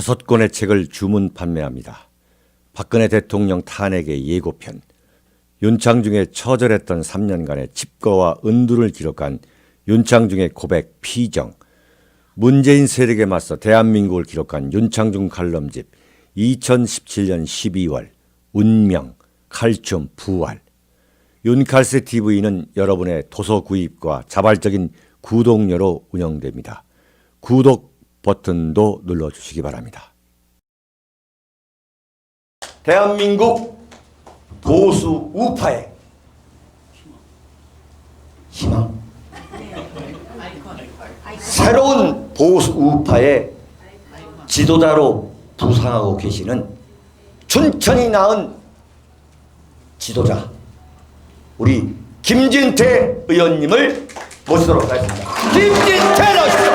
5권의 책을 주문 판매합니다. 박근혜 대통령 탄핵의 예고편, 윤창중의 처절했던 3년간의 칩거와 은두를 기록한 윤창중의 고백 피정, 문재인 세력에 맞서 대한민국을 기록한 윤창중 칼럼집 2017년 12월 운명, 칼춤, 부활. 윤칼세 TV는 여러분의 도서 구입과 자발적인 구독료로 운영됩니다. 구독 버튼도 눌러주시기 바랍니다. 대한민국 보수 우파의 희망, 새로운 보수 우파의 지도자로 부상하고 계시는 춘천이 낳은 지도자 우리 김진태 의원님을 모시도록 하겠습니다. 김진태 나오십시오.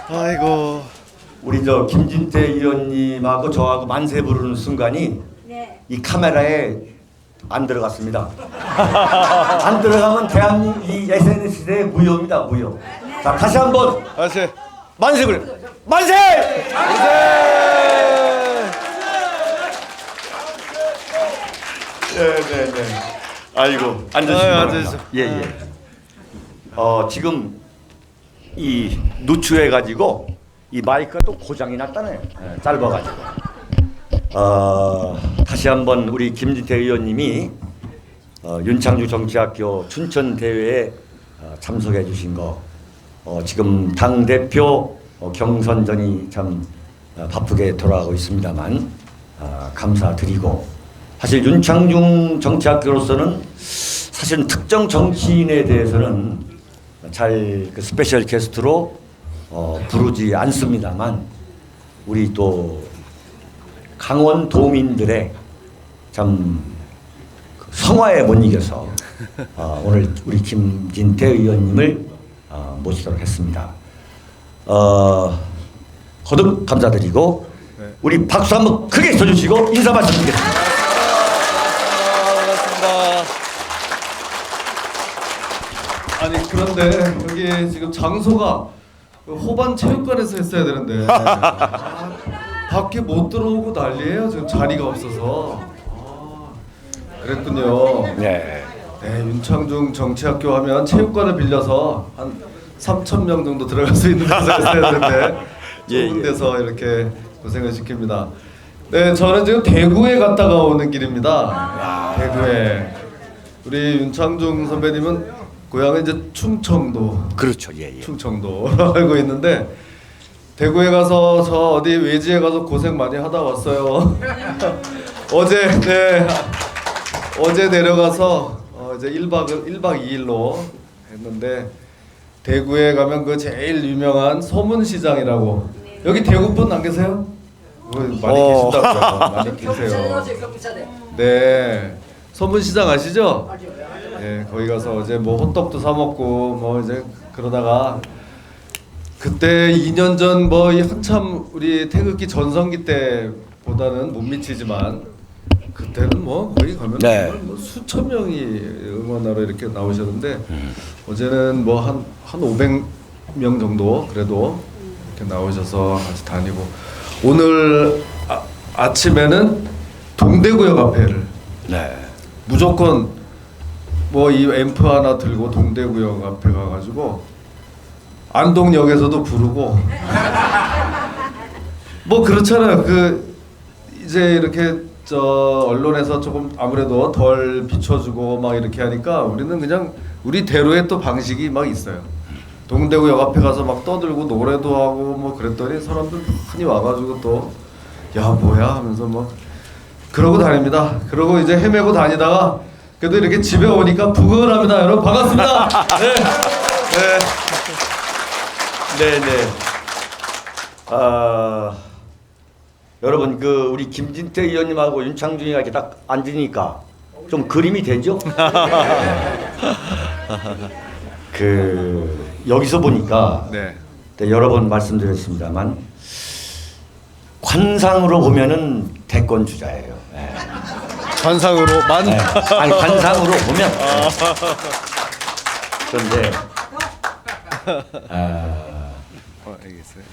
아이고, 우리 저 김진태 의원님하고 저하고 만세 부르는 순간이 이 카메라에 안 들어갔습니다. 안 들어가면 대한민국 이 SNS 시대의 무효입니다. 무효. 자, 다시 한번 다시 만세 그래. 만세! 네네네. 아이고 앉으시기 바랍니다. 예예. 지금 이 누추해가지고 이 마이크가 또 고장이 났다네요. 짧아가지고. 다시 한번 우리 김진태 의원님이 윤창중 정치학교 춘천 대회에 참석해 주신 거 지금 당 대표 경선전이 참 바쁘게 돌아가고 있습니다만 감사드리고 사실 윤창중 정치학교로서는 사실 특정 정치인에 대해서는 잘 그 스페셜 게스트로 부르지 않습니다만 우리 또 강원 도민들의 참 성화에 못 이겨서 오늘 우리 김진태 의원님을 모시도록 했습니다. 거듭 감사드리고 우리 박수 한번 크게 쳐주시고 인사 말씀드리겠습니다. 아니 그런데 여기 지금 장소가 호반 체육관에서 했어야 되는데 밖에 못 들어오고 난리예요. 지금 자리가 없어서. 그랬군요. 네. 네, 윤창중 정치학교 하면 체육관을 빌려서 한 3,000명 정도 들어갈 수 있는 데서 했어야 되는데 좁은 데서 이렇게 고생을 시킵니다. 네, 저는 지금 대구에 갔다가 오는 길입니다. 대구에 우리 윤창중 선배님은 고향은 이제 충청도. 그렇죠. 예. 충청도 알고 있는데 대구에 가서 저 어디 외지에 가서 고생 많이 하다 왔어요. 어제 내려가서 이제 1박 2일로 했는데 대구에 가면 그 제일 유명한 서문시장이라고. 여기 대구 분 안 계세요? 많이 계신다고요. 많이 계세요. 네, 서문시장 아시죠? 네, 거기 가서 어제 뭐 호떡도 사 먹고 뭐 이제 그러다가 그때 2년 전 뭐 한참 우리 태극기 전성기 때보다는 못 미치지만 그때는 뭐 거기 가면 뭐 수천 명이 응원하러 이렇게 나오셨는데 어제는 뭐 한 명 정도 그래도 이렇게 나오셔서 같이 다니고 오늘 아침에는 동대구역 앞에를 네. 무조건 뭐 이 앰프 하나 들고 동대구역 앞에 가가지고 안동역에서도 부르고 뭐 그렇잖아요. 그 이제 이렇게 저 언론에서 조금 아무래도 덜 비춰주고 막 이렇게 하니까 우리는 그냥 우리 대로의 또 방식이 막 있어요. 동대구역 앞에 가서 막 떠들고 노래도 하고 뭐 그랬더니 사람들 많이 와가지고 또 야 뭐야 하면서 막 그러고 다닙니다. 그러고 이제 헤매고 다니다가 그래도 이렇게 집에 오니까 부근합니다. 여러분 반갑습니다. 네. 네. 네네. 여러분 그 우리 김진태 의원님하고 윤창중이가 이렇게 딱 앉으니까 좀 그림이 되죠? 그 여기서 보니까 네. 여러 번 말씀드렸습니다만 관상으로 보면은 대권 주자예요. 네. 관상으로만. 네. 아니 관상으로 보면. 그런데 알겠어요.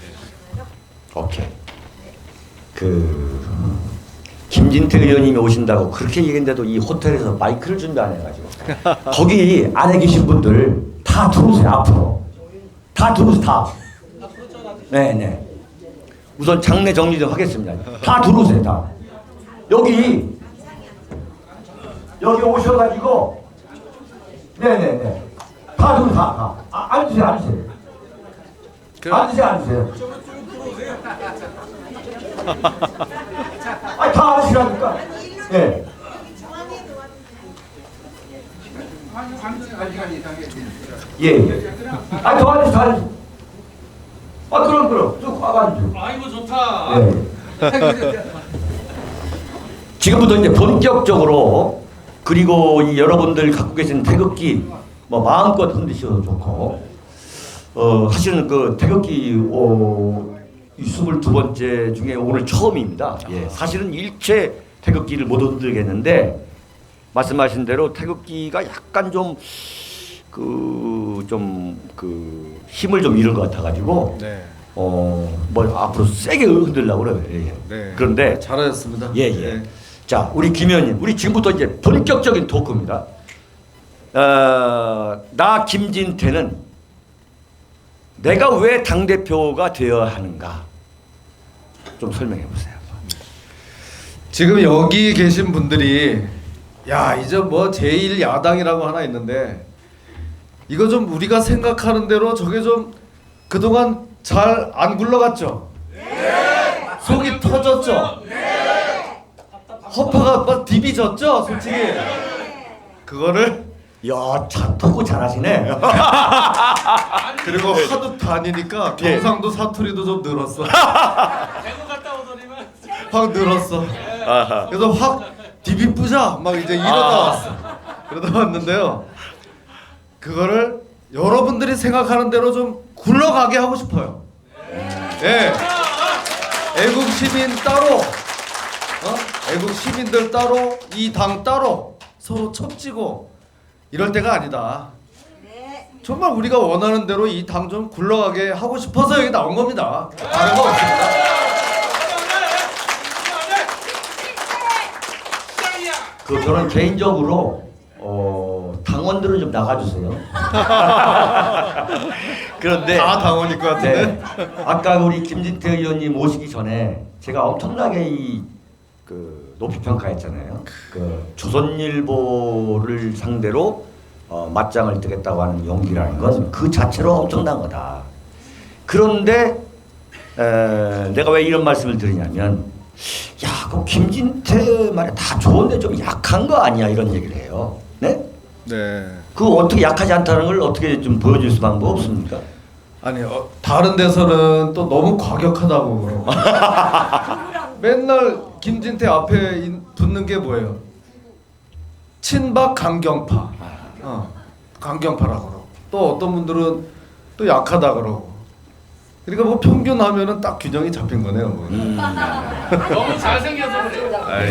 오케이. 그 김진태 의원님이 오신다고 그렇게 얘기했는데도 이 호텔에서 마이크를 준비 안 해가지고 거기 안에 계신 분들 다 들어오세요. 앞으로 다 들어오세요. 다. 네네. 우선 장례 정리 좀 하겠습니다. 다 들어오세요. 다. 여기 오셔가지고 네네네. 다 들어 다. 앉으세요. 앉으세요. 앉으세요. 아니 다 아시라니까. 예. 예. 아니 더 앉으세요. 더 앉으세요. 그럼 쭉 와가지고. 아이고 좋다. 예. 지금부터 이제 본격적으로 그리고 이 여러분들 갖고 계신 태극기 뭐 마음껏 흔드셔도 좋고 사실은 그 태극기 22번째 중에 오늘 처음입니다. 예, 사실은 일체 태극기를 못 흔들겠는데 말씀하신 대로 태극기가 약간 좀 힘을 좀 잃은 것 같아가지고 네. 뭐 앞으로 세게 흔들려고 그래요. 예. 네. 그런데 잘하셨습니다. 예. 네. 자, 우리 김 의원님, 우리 지금부터 이제 본격적인 토크입니다. 나 김진태는 내가 왜 당대표가 되어야 하는가? 좀 설명해 보세요. 지금 여기 계신 분들이 야 이제 뭐 제1야당이라고 하나 있는데 이거 좀 우리가 생각하는 대로 저게 좀 그동안 잘 안 굴러갔죠? 네. 속이 터졌죠? 네. 허파가 막 디비졌죠? 솔직히 그거를 야, 참 토크 잘하시네. 그리고 하도 다니니까 경상도 사투리도 좀 늘었어. 대구 갔다 오더니만. 확 늘었어. 아하. 그래서 확 디비뿌자 막 이제 이러다 왔어. 그러다 왔는데요. 그거를 여러분들이 생각하는 대로 좀 굴러가게 하고 싶어요. 예. 애국 시민 따로, 애국 시민들 따로, 이 당 따로 서로 첩지고 이럴 때가 아니다. 정말 우리가 원하는 대로 이 당 좀 굴러가게 하고 싶어서 여기 나온 겁니다. 다른 거 없습니다. 저는 개인적으로 당원들은 좀 나가주세요. 그런데 다 당원일 것 같은데. 네, 아까 우리 김진태 의원님 오시기 전에 제가 엄청나게 높이 평가했잖아요. 그 조선일보를 상대로 맞짱을 뜨겠다고 하는 용기라는 건 그 자체로 엄청난 거다. 그런데 내가 왜 이런 말씀을 드리냐면 야, 그 김진태 말에 다 좋은데 좀 약한 거 아니야 이런 얘기를 해요. 네? 네. 그 어떻게 약하지 않다는 걸 어떻게 좀 보여줄 수 방법 없습니까? 아니 다른 데서는 또 너무 과격하다고 그러고 맨날 김진태 앞에 붙는 게 뭐예요? 친박 강경파, 강경파라고 그러고 또 어떤 분들은 또 약하다 그러고 그러니까 뭐 평균하면은 딱 균형이 잡힌 거네요. 뭐. 너무 잘생겨서 그래. 아이,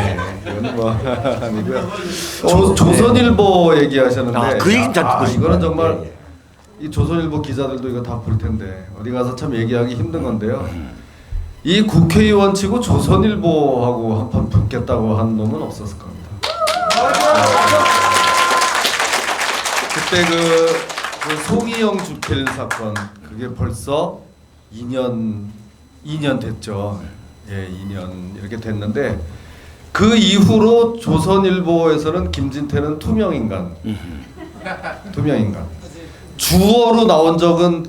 이건 뭐 아니고요. 조선일보 얘기하셨는데 그 얘기는 잘 듣고 싶어요. 이거는 정말 예. 이 조선일보 기자들도 이거 다 볼 텐데 어디 가서 참 얘기하기 힘든 건데요. 이 국회의원치고 조선일보하고 한판 붙겠다고 한 놈은 없었을 겁니다. 그때 그 송희영 주필 사건 그게 벌써 2년 됐죠. 예, 2년 이렇게 됐는데 그 이후로 조선일보에서는 김진태는 투명인간. 주어로 나온 적은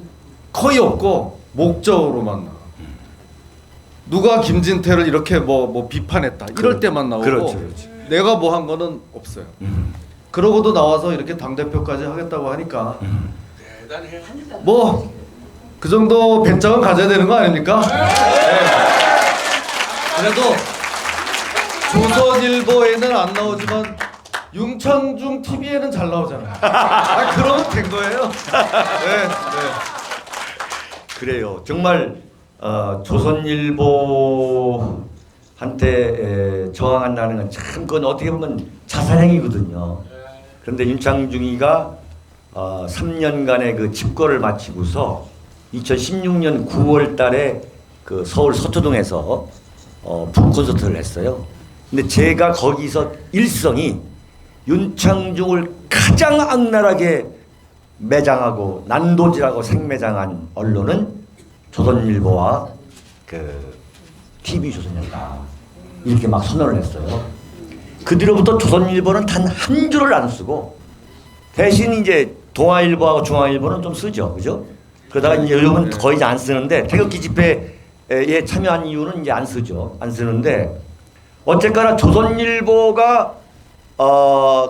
거의 없고 목적으로만 나와. 누가 김진태를 이렇게 뭐 비판했다 이럴 때만 나오고 그렇지. 내가 뭐 한 거는 없어요. 그러고도 나와서 이렇게 당 대표까지 하겠다고 하니까 뭐 그 정도 배짱은 가져야 되는 거 아닙니까? 네. 그래도 조선일보에는 안 나오지만 윤창중 TV에는 잘 나오잖아요. 그러면 된 거예요. 네. 그래요. 정말 조선일보한테 저항한다는 건 참 그건 어떻게 보면 자살행위거든요. 그런데 윤창중이가 3년간의 그 집거를 마치고서 2016년 9월달에 그 서울 서초동에서 북콘서트를 했어요. 근데 제가 거기서 일성이 윤창중을 가장 악랄하게 매장하고 난도질하고 생매장한 언론은 조선일보와 그 TV조선이었다 이렇게 막 선언을 했어요. 그 뒤로부터 조선일보는 단 한 줄을 안 쓰고 대신 이제 동아일보하고 중앙일보는 좀 쓰죠, 그죠? 그러다가 이제 요즘은 거의 이제 안 쓰는데 태극기 집회에 참여한 이유는 이제 안 쓰죠, 안 쓰는데 어쨌거나 조선일보가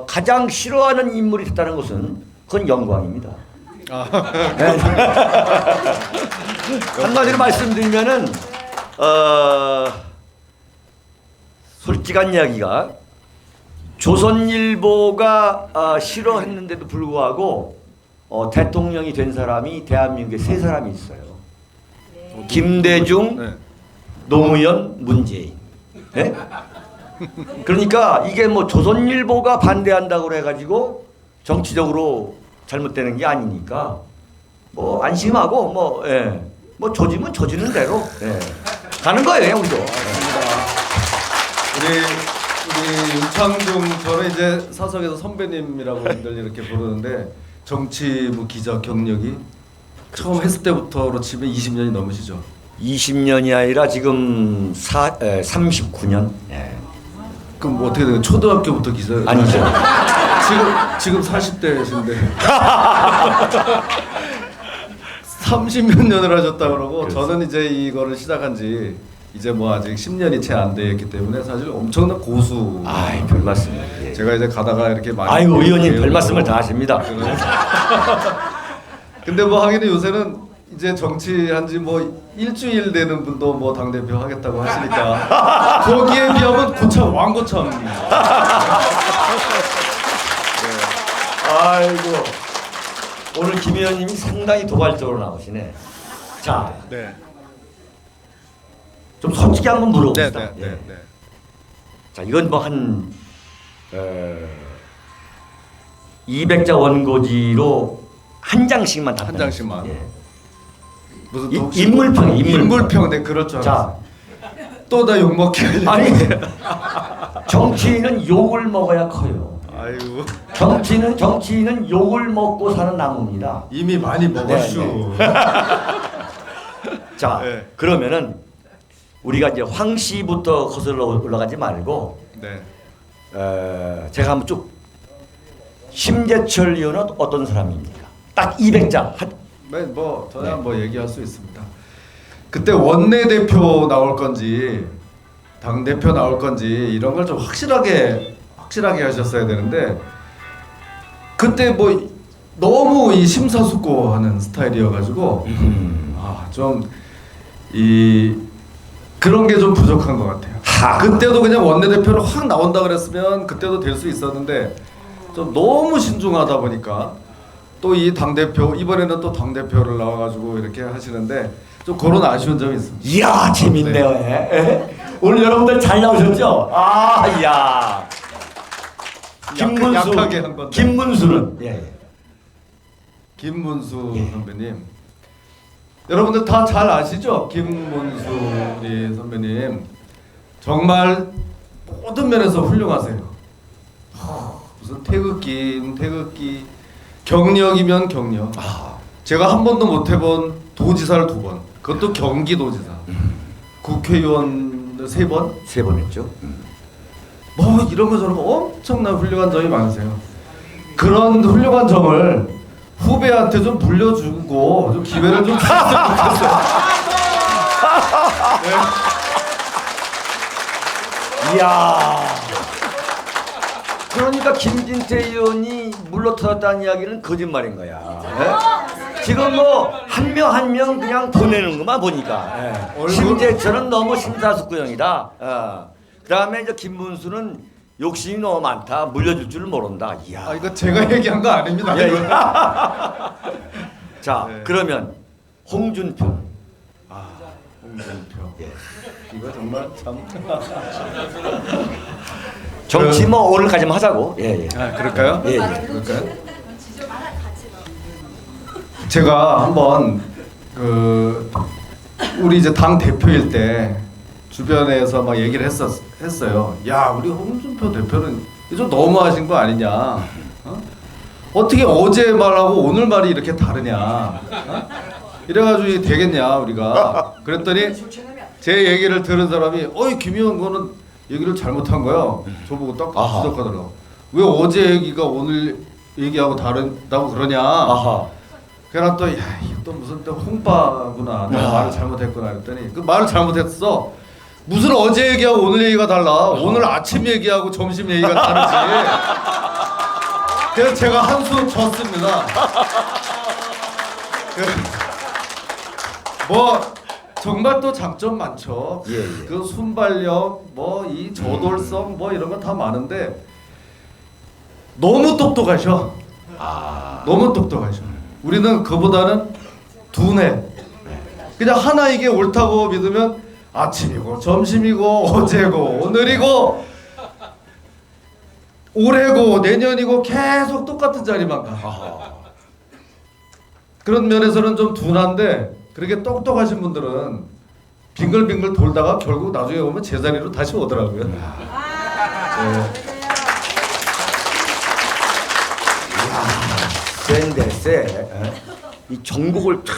가장 싫어하는 인물이 됐다는 것은 그건 영광입니다. 네. 한마디로 말씀드리면은 솔직한 이야기가 조선일보가 싫어했는데도 불구하고 대통령이 된 사람이 대한민국에 3사람이 있어요. 김대중, 네. 노무현, 문재인. 네? 그러니까 이게 뭐 조선일보가 반대한다고 해가지고 정치적으로 잘못되는 게 아니니까 뭐 안심하고 뭐 조지면 조지는 대로 가는 거예요, 우리도. 우리 윤창중 저는 이제 사석에서 선배님이라고 늘 이렇게 부르는데 정치부 기자 경력이 처음 했을 때부터로 치면 20년이 넘으시죠? 20년이 아니라 지금 39년. 그럼 뭐 어떻게 돼요? 초등학교부터 기자? 아니죠. 지금 40대신데 30몇 년을 하셨다 그러고 그렇죠. 저는 이제 이거를 시작한 지 이제 뭐 아직 10년이 채 안 됐기 때문에 사실 엄청난 고수. 아이, 별 말씀을. 예. 제가 이제 가다가 이렇게 많이. 아이고, 의원님 별 말씀을 다 하십니다. 근데 뭐 하기는 요새는 이제 정치한 지 뭐 일주일 되는 분도 뭐 당대표 하겠다고 하시니까 거기에 비하면 고참 왕고참. 아이고, 오늘 김 의원님이 상당히 도발적으로 나오시네. 자, 네. 좀 솔직히 한번 물어봅시다. 네. 자, 이건 뭐 한 200자 원고지로 한 장씩만 답변. 한 장씩만. 예. 무슨 인물평. 인물평. 네, 그럴 줄 알았어. 자, 또 나 욕 먹게 하려고. 아니 정치인은 욕을 먹어야 커요. 아이고. 정치인은 욕을 먹고 사는 나무입니다. 이미 많이 먹었슈. 자, 네. 그러면은 우리가 이제 황 씨부터 거슬러 올라가지 말고 네. 제가 한번 쭉 심재철 의원은 어떤 사람입니까? 딱 200자. 네, 뭐 저야 뭐 얘기할 수 있습니다. 그때 원내대표 나올 건지 당 대표 나올 건지 이런 걸 좀 확실하게 하셨어야 되는데 그때 뭐 너무 이 심사숙고하는 스타일이어가지고 좀 이 그런 게 좀 부족한 것 같아요. 그때도 그냥 원내대표로 확 나온다 그랬으면 그때도 될 수 있었는데 좀 너무 신중하다 보니까 또 이 당대표 이번에는 또 당대표를 나와가지고 이렇게 하시는데 좀 그런 아쉬운 점이 있습니다. 이야, 재밌네요. 예. 오늘 여러분들 잘 나오셨죠? 아, 이야. 약하게 한 건데. 김문수는 김문수 선배님. 여러분들 다 잘 아시죠? 김문수 우리 선배님 정말 모든 면에서 훌륭하세요. 무슨 태극기, 경력이면 경력. 제가 한 번도 못 해본 도지사를 2번, 그것도 경기도지사. 국회의원 3번, 3번 했죠. 뭐 이런 거 저런 거 엄청난 훌륭한 점이 많으세요. 그런 훌륭한 점을 후배한테 좀 물려주고 좀 기회를 좀 줬으면 좋겠어요. 이야. 그러니까 김진태 의원이 물러터졌다는 이야기는 거짓말인 거야. 예? 지금 뭐 한 명 한 명 그냥 보내는 것만 보니까. 예. 심재철은 너무 심사숙고형이다. 그다음에 이제 김문수는 욕심이 너무 많다. 물려줄 줄을 모른다. 이야. 아 이거 제가 얘기한 거 아닙니다. 예, 예. 자, 네. 그러면 홍준표. 홍준표. 예. 이거 정말 참. 정치 뭐 오늘까지만 하자고. 예, 예. 아 그럴까요? 예, 예. 그럴까요? 제가 한번 그 우리 이제 당 대표일 때 주변에서 막 얘기를 했어요. 야 우리 홍준표 대표는 좀 너무하신 거 아니냐? 어떻게 어제 말하고 오늘 말이 이렇게 다르냐? 이래가지고 이게 되겠냐 우리가? 그랬더니 제 얘기를 들은 사람이 어이 김의원 거는 얘기를 잘못한 거야. 저보고 딱 지적하더라고. 왜 어제 얘기가 오늘 얘기하고 다르다고 그러냐? 아하. 그래서 또 야 이거 또 무슨 또 홍빠구나. 내가 말을 잘못했구나 그랬더니 그 말을 잘못했어. 무슨 어제 얘기하고 오늘 얘기가 달라. 오늘 아침 얘기하고 점심 얘기가 다르지. 그래서 제가 한 수 졌습니다. 뭐 정말 또 장점 많죠. 예, 예. 그 순발력, 뭐 이 저돌성, 뭐 이런 거 다 많은데 너무 똑똑하셔. 너무 똑똑하셔. 우리는 그보다는 두뇌. 그냥 하나 이게 옳다고 믿으면 아침이고 점심이고 어제고 오늘이고 올해고 내년이고 계속 똑같은 자리만 가. 그런 면에서는 좀 둔한데 그렇게 똑똑하신 분들은 빙글빙글 돌다가 결국 나중에 오면 제자리로 다시 오더라고요. 네. 센데 쎄. 이 전국을 쫙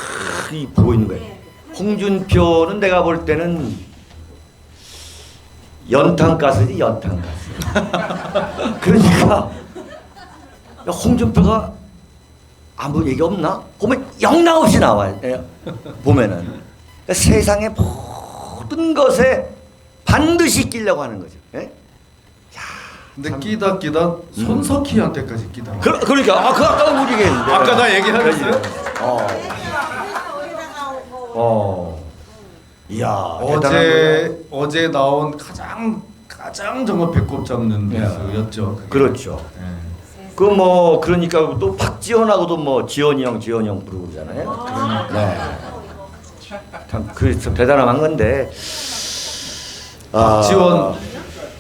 보고 있는 거예요. 홍준표는 내가 볼 때는 연탄가스지 연탄가스. 그러니까 홍준표가 아무 얘기 없나? 보면 영락 없이 나와요. 보면은 그러니까 세상의 모든 것에 반드시 끼려고 하는 거죠. 예? 근데 끼다 손석희한테까지 끼다. 그러니까 그 아까 우리 얘기했는데. 아까 나 얘기하셨어요? 이야. 어제 나온 가장 정말 배꼽 잡는 뉴스였죠. 그렇죠. 네. 그 뭐 그러니까 또 박지원하고도 뭐 지원이 형 부르고 그러잖아요. 네. 참 그 참 대단한 건데.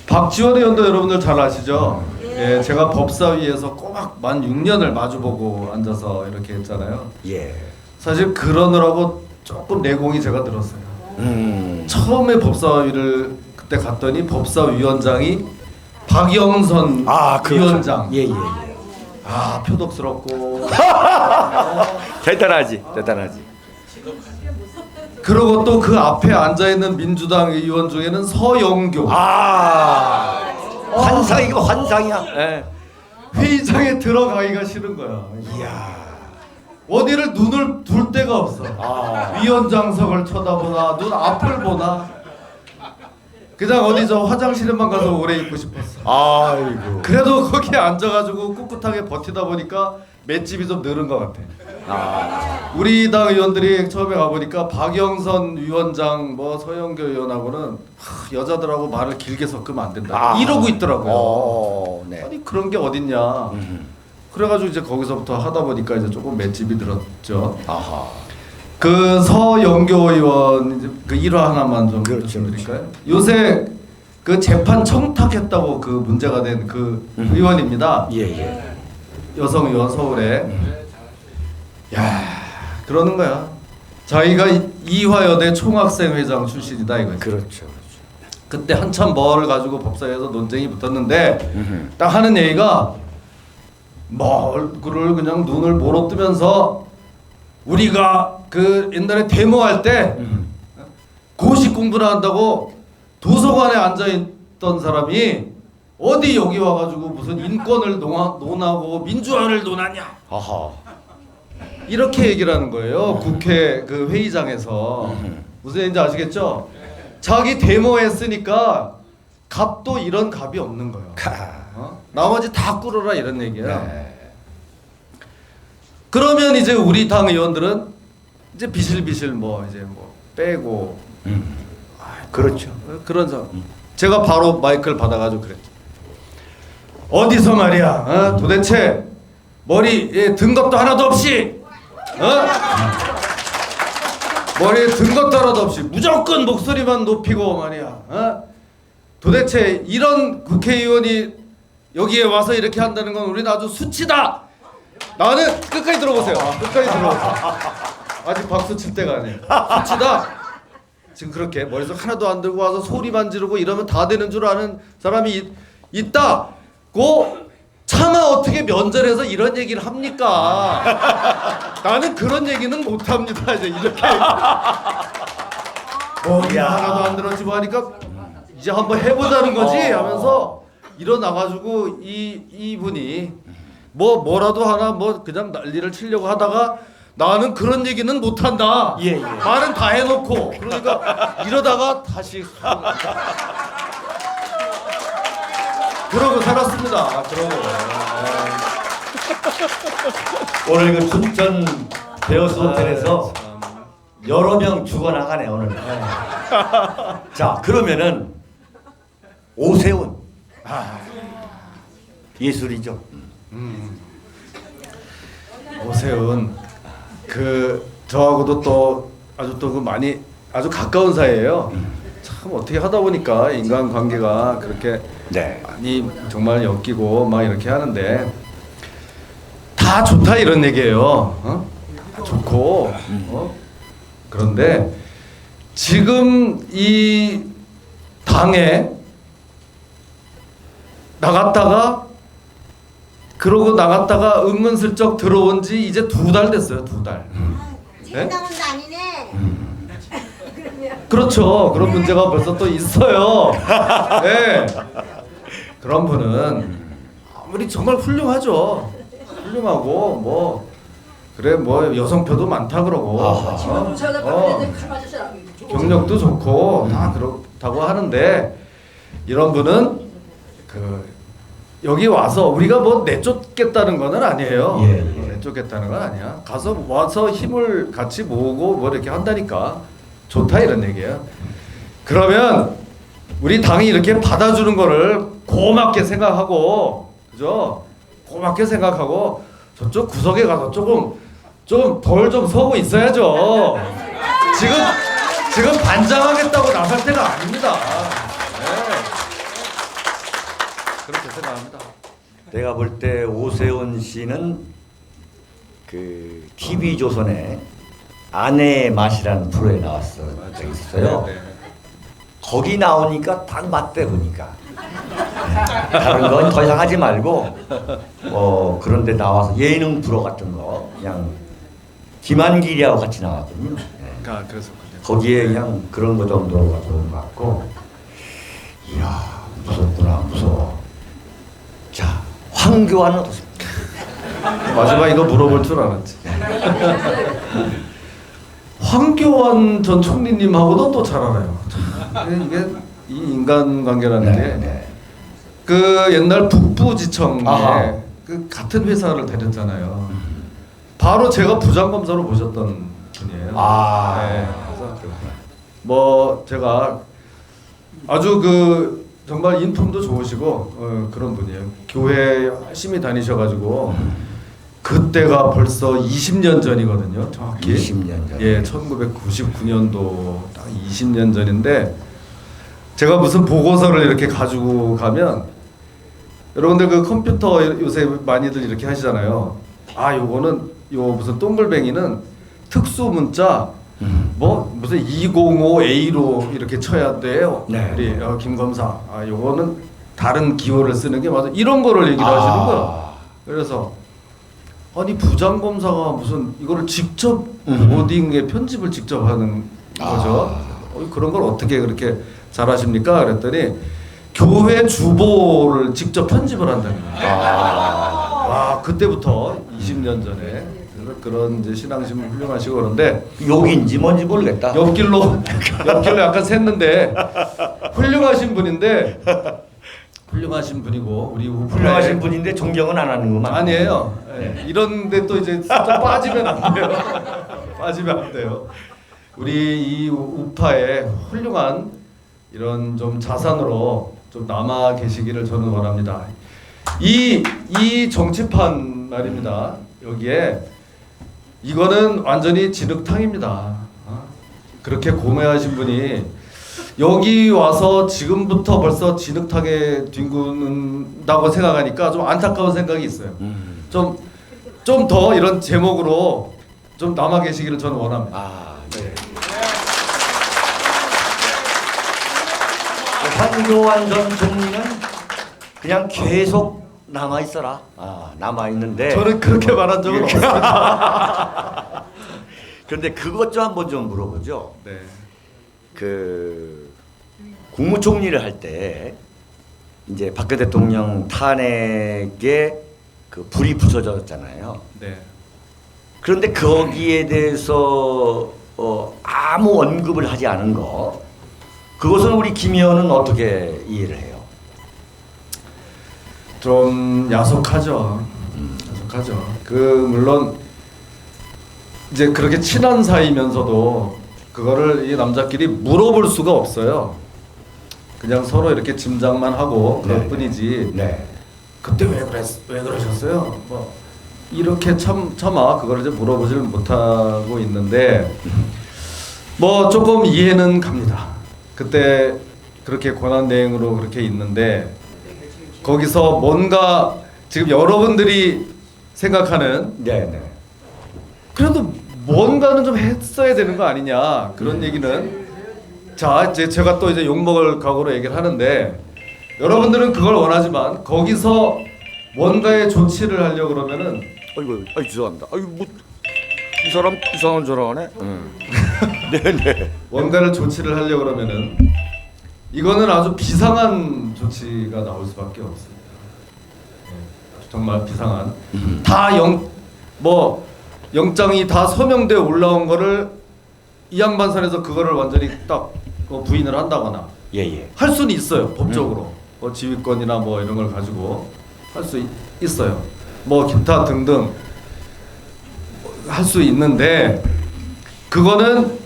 박지원 의원도 여러분들 잘 아시죠? 예, 제가 법사위에서 꼬박 만 6년을 마주보고 앉아서 이렇게 했잖아요. 예. 사실 그러느라고 조금 내공이 제가 늘었어요. 처음에 법사위를 그때 갔더니 법사위원장이 박영선 그렇죠. 위원장. 예. 표독스럽고 대단하지. 그리고 또 그 앞에 앉아 있는 민주당 의원 중에는 서영교. 환상이고 환상이야. 예. 회의장에 들어가기가 싫은 거야. 이야. 어디를 눈을 둘 데가 없어. 위원장석을 쳐다보나 눈 앞을 보나. 그냥 어디 저 화장실에만 가서 오래 있고 싶었어. 아이고. 그래도 거기에 앉아가지고 꿋꿋하게 버티다 보니까 맷집이 좀 늘은 것 같아. 우리 당 의원들이 처음에 가보니까 박영선 위원장 뭐 서영교 의원하고는 여자들하고 말을 길게 섞으면 안 된다 이러고 있더라고요. 네. 아니 그런 게 어딨냐. 그래가지고 이제 거기서부터 하다 보니까 이제 조금 맷집이 늘었죠. 그 서영교 의원 이제 그 일화 하나만 좀 말씀드릴까요? 요새 그 재판 청탁했다고 그 문제가 된 그 의원입니다. 예. 여성 의원 서울에 그러는 거야. 자기가 이화여대 총학생 회장 출신이다 이거지. 그렇죠. 그때 한참 뭐를 가지고 법사위에서 논쟁이 붙었는데 딱 하는 얘기가 그를 그냥 눈을 몰아뜨면서 우리가 그 옛날에 데모할 때 고시 공부를 한다고 도서관에 앉아 있던 사람이 어디 여기 와가지고 무슨 인권을 논하고 민주화를 논하냐 아하. 이렇게 얘기를 하는 거예요. 국회 그 회의장에서. 무슨 얘기인지 아시겠죠? 자기 데모했으니까 값도 이런 값이 없는 거예요. 나머지 다 꿇어라 이런 얘기야. 네. 그러면 이제 우리 당 의원들은 이제 비실비실 이제 빼고 그렇죠. 그런 사람. 제가 바로 마이크를 받아가지고 그랬죠. 어디서 말이야? 도대체 머리에 든 것도 하나도 없이, 머리에 든 것도 하나도 없이 무조건 목소리만 높이고 말이야. 도대체 이런 국회의원이 여기에 와서 이렇게 한다는 건 우리는 아주 수치다. 나는 끝까지 들어보세요. 끝까지 들어보세요. 아직 박수 칠 때가 아니에요. 수치다. 지금 그렇게 머리속 하나도 안 들고 와서 소리만 지르고 이러면 다 되는 줄 아는 사람이 있다고 차마 어떻게 면전에서 이런 얘기를 합니까? 나는 그런 얘기는 못 합니다. 이제 이렇게 머리 하나도 안 들어지고 하니까 이제 한번 해보자는 거지 하면서 일어나가지고 이분이 뭐라도 하나 그냥 난리를 치려고 하다가 나는 그런 얘기는 못한다. 예. 말은 다 해놓고 그러니까 이러다가 다시 그러고 살았습니다. 그러고 오늘 그 춘천 베어스 호텔에서 여러 명 죽어나가네 오늘. 자 그러면은 오세훈 예술이죠. 오세훈 저하고도 또 아주 많이 아주 가까운 사이예요. 참 어떻게 하다 보니까 인간 관계가 그렇게 네. 많이 정말 엮이고 막 이렇게 하는데 다 좋다 이런 얘기예요. 다 좋고 그런데 지금 이 당에 나갔다가 은근슬쩍 들어온 지 이제 2달 됐어요. 2달. 네? 당원도 아니네. 그렇죠. 그런 문제가 벌써 또 있어요. 네. 그런 분은 아무리 정말 훌륭하죠. 훌륭하고 그래 여성표도 많다 그러고 경력도 좋고 다 그렇다고 하는데 이런 분은 여기 와서 우리가 내쫓겠다는 거는 아니에요. 예. 내쫓겠다는 건 아니야. 와서 힘을 같이 모으고 이렇게 한다니까 좋다 이런 얘기예요. 그러면 우리 당이 이렇게 받아주는 거를 고맙게 생각하고, 그죠? 고맙게 생각하고 저쪽 구석에 가서 좀 덜 좀 서고 있어야죠. 지금 반장하겠다고 나설 때가 아닙니다. 그렇게 생각합니다. 내가 볼 때 오세훈 씨는 그 TV 조선에 아내의 맛이라는 프로에 나왔어요. 네. 거기 나오니까 딱 맞대 보니까. 다른 건 더 이상 하지 말고 그런데 나와서 예능 프로 같은 거 그냥 김한길이하고 같이 나왔거든요. 네. 그랬었군요. 거기에 그냥 그런 거 정도가 좋은 것 같고, 이야 무섭구나 무서워. 자 황교안은 어떻습니까? 마지막 이거 물어볼 줄 알았지. 황교안 전 총리님하고도 또 잘 알아요. 이게 이 인간관계라는 게 그 옛날 북부지청에 같은 회사를 다녔잖아요. 바로 제가 부장검사로 모셨던 분이에요. 네. 그래서 제가 아주 정말 인품도 좋으시고 그런 분이에요. 교회 열심히 다니셔가지고 그때가 벌써 20년 전이거든요. 정확히 20년 전. 예, 1999년도 딱 20년 전인데 제가 무슨 보고서를 이렇게 가지고 가면 여러분들 그 컴퓨터 요새 많이들 이렇게 하시잖아요. 요거는 무슨 동글뱅이는 특수 문자 뭐 무슨 205A로 이렇게 쳐야 돼요. 네. 우리 김 검사. 요거는 다른 기호를 쓰는 게 맞아. 이런 거를 얘기를 하시는 거야. 그래서 아니 부장 검사가 무슨 이거를 직접 모딩에 편집을 직접 하는 거죠. 그런 걸 어떻게 그렇게 잘하십니까? 그랬더니 교회 주보를 직접 편집을 한다는 거예요. 그때부터 20년 전에 그런 이제 신앙심 훌륭하시고 그런데 욕인지 뭔지 모르겠다. 옆길로 약간 샜는데 훌륭하신 분인데 훌륭하신 분이고 우리 훌륭하신 분인데 존경은 안 하는구만. 아니에요. 네. 이런데 또 이제 좀 빠지면 안 돼요. 빠지면 안 돼요. 우리 이 우파의 훌륭한 이런 좀 자산으로 좀 남아 계시기를 저는 원합니다. 이 정치판 말입니다. 여기에 이거는 완전히 진흙탕입니다. 그렇게 고매하신 분이 여기 와서 지금부터 벌써 진흙탕에 뒹군다고 생각하니까 좀 안타까운 생각이 있어요. 좀 더 이런 제목으로 좀 남아 계시기를 저는 원합니다. 네. 황교안 전 총리는 그냥 계속 남아 있어라. 남아 있는데 저는 그렇게 말한 적은 없습니다. 그런데 그것 좀 한번 좀 물어보죠. 네. 그 국무총리를 할 때 이제 박근혜 대통령 탄핵에 그 불이 붙여졌잖아요. 네. 그런데 거기에 대해서 아무 언급을 하지 않은 거, 그것은 우리 김 의원은 어떻게 이해를 해요? 좀 야속하죠. 야속하죠. 물론 이제 그렇게 친한 사이면서도 그거를 이 남자끼리 물어볼 수가 없어요. 그냥 서로 이렇게 짐작만 하고 그럴 뿐이지. 네. 그때 왜 그러셨어요? 뭐 이렇게 차마 그걸 이제 물어보지를 못하고 있는데 뭐 조금 이해는 갑니다. 그때 그렇게 권한대행으로 그렇게 있는데 거기서 뭔가 지금 여러분들이 생각하는 네. 그래도 뭔가는 좀 했어야 되는 거 아니냐 그런 얘기는 자 이제 제가 또 이제 욕먹을 각오로 얘기를 하는데 여러분들은 그걸 원하지만 거기서 뭔가의 조치를 하려고 그러면은 아이고, 죄송합니다. 뭐 이 사람 이상한 줄 아네. 네네. 뭔가를 조치를 하려고 그러면은 이거는 아주 비상한 조치가 나올 수밖에 없습니다. 정말 비상한. 다 영장이 다 서명돼 올라온 거를 이 양반선에서 그거를 완전히 딱 부인을 한다거나 예. 할 수는 있어요. 법적으로. 지휘권이나 뭐 이런 걸 가지고 할 수 있어요. 뭐 기타 등등 할 수 있는데 그거는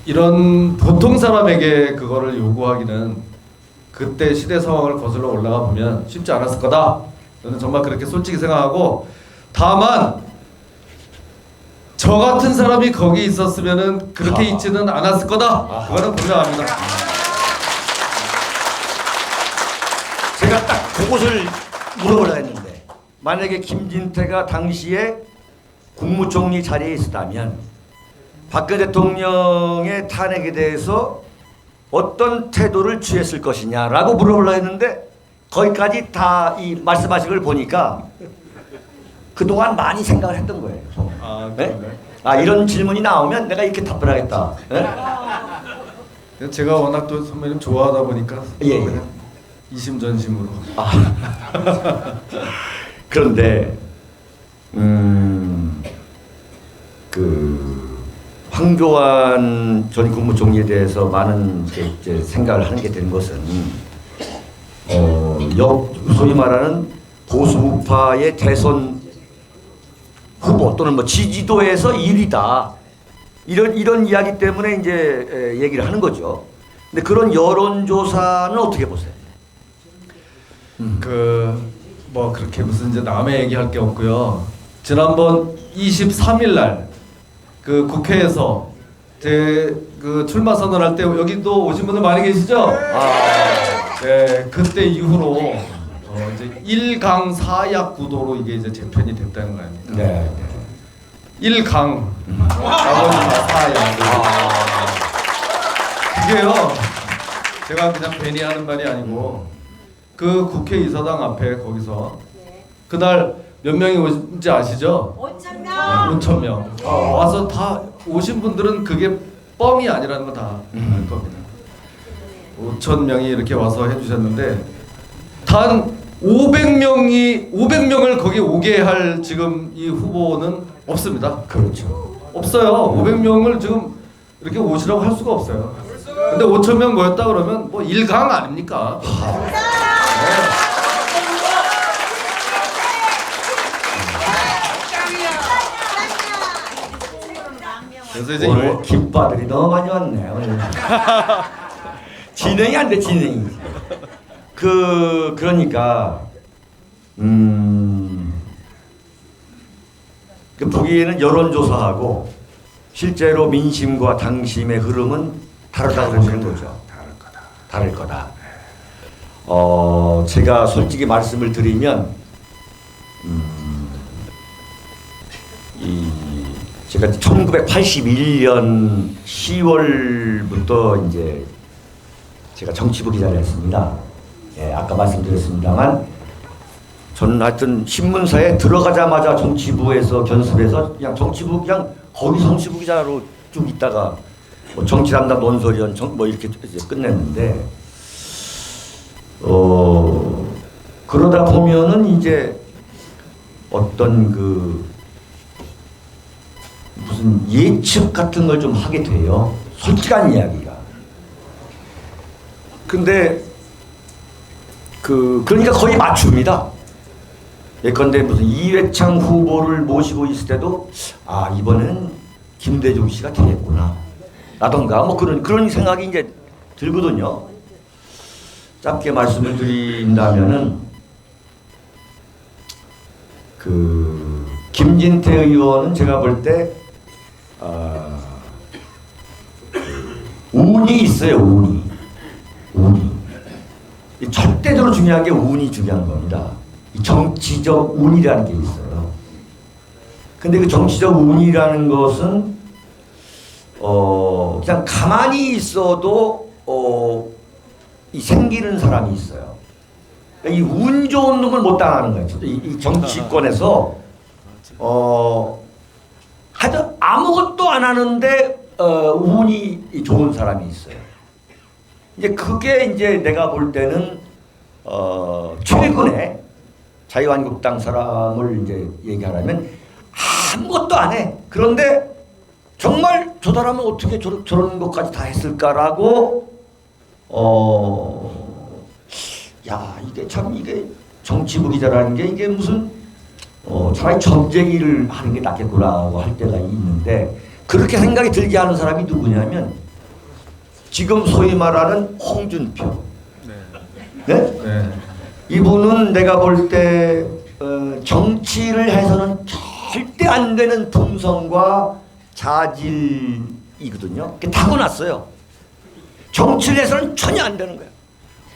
이런 보통 사람에게 그거를 요구하기는 그때 시대 상황을 거슬러 올라가 보면 쉽지 않았을 거다. 저는 정말 그렇게 솔직히 생각하고 다만 저 같은 사람이 거기 있었으면은 그렇게 있지는 않았을 거다. 그거는 분명합니다. 제가 딱 그것을 물어보려 했는데 만약에 김진태가 당시에 국무총리 자리에 있었다면 박근혜 대통령의 탄핵에 대해서 어떤 태도를 취했을 것이냐라고 물어보려 했는데 거기까지 다 이 말씀하신 걸 보니까 그동안 많이 생각을 했던 거예요. 네? 이런 질문이 나오면 내가 이렇게 답을 하겠다. 네? 제가 워낙 또 선배님 좋아하다 보니까 예. 그냥 이심전심으로. 그런데 그 황교안 전 국무총리에 대해서 많은 이제 생각을 하는 게 된 것은 소위 말하는 보수 우파의 대선 후보 또는 뭐 지지도에서 1위다 이런 이야기 때문에 이제 얘기를 하는 거죠. 근데 그런 여론조사는 어떻게 보세요? 뭐 그렇게 무슨 이제 남의 얘기할 게 없고요. 지난번 23일 날 그 국회에서 제 그 출마 선언할 때 여기도 오신 분들 많이 계시죠? 네, 그때 이후로 이제 1강 4약 구도로 이게 이제 재편이 됐다는 거 아닙니까? 네. 1강 아버지 사양. 그게요. 제가 그냥 괜히 하는 말이 아니고 그 국회의사당 앞에 거기서 그날 몇 명이 오신지 아시죠? 5,000명. 5,000명. 와서 다 오신 분들은 그게 뻥이 아니라는 거 다 알 겁니다. 5,000명이 이렇게 와서 해주셨는데 단 500명을 거기 오게 할 지금 이 후보는 없습니다. 그렇죠. 없어요. 500명을 지금 이렇게 오시라고 할 수가 없어요. 근데 5,000명 모였다 그러면 뭐 1강 아닙니까? 그래서 이제 오늘 김빠들이 너무 많이 왔네 오늘. 진행이 안 돼 진행이. 그러니까 그 보기에는 여론조사하고 실제로 민심과 당심의 흐름은 다르다고 보시는 거죠. 다를 거다. 제가 솔직히 말씀을 드리면 제가 1981년 10월부터 이제 제가 정치부 기자를 했습니다. 예, 아까 말씀드렸습니다만 저는 하여튼 신문사에 들어가자마자 정치부에서 견습해서 그냥 정치부 그냥 거기 정치부 기자로 쭉 있다가 뭐 정치 담당 논설위원 뭐 이렇게 이제 끝냈는데 그러다 보면은 이제 어떤 그 무슨 예측 같은 걸 좀 하게 돼요. 솔직한 이야기가. 근데 그러니까 거의 맞춥니다. 예컨대 무슨 이회창 후보를 모시고 있을 때도 아 이번에는 김대중 씨가 되겠구나 라던가 뭐 그런 생각이 이제 들거든요. 짧게 말씀을 드린다면은 김진태 의원은 제가 볼 때 운이 있어요. 운이 절대적으로 중요한 게 운이 중요한 겁니다. 이 정치적 운이라는 게 있어요. 근데 그 정치적 운이라는 것은 그냥 가만히 있어도 이 생기는 사람이 있어요. 이 운 좋은 놈을 못 당하는 거예요. 이 정치권에서 하여튼 아무것도 안 하는데 운이 좋은 사람이 있어요. 이제 그게 이제 내가 볼 때는 최근에 자유한국당 사람을 이제 얘기하려면 아무것도 안 해. 그런데 정말 저 사람은 어떻게 저런 것까지 다 했을까라고 야 이게 참 이게 정치부 기자라는 게 이게 무슨 차라리 점쟁이를 하는 게 낫겠구나라고 할 때가 있는데 그렇게 생각이 들게 하는 사람이 누구냐면 지금 소위 말하는 홍준표. 네? 네? 이분은 내가 볼 때 정치를 해서는 절대 안 되는 품성과 자질이거든요. 그게 타고났어요. 정치를 해서는 전혀 안 되는 거예요.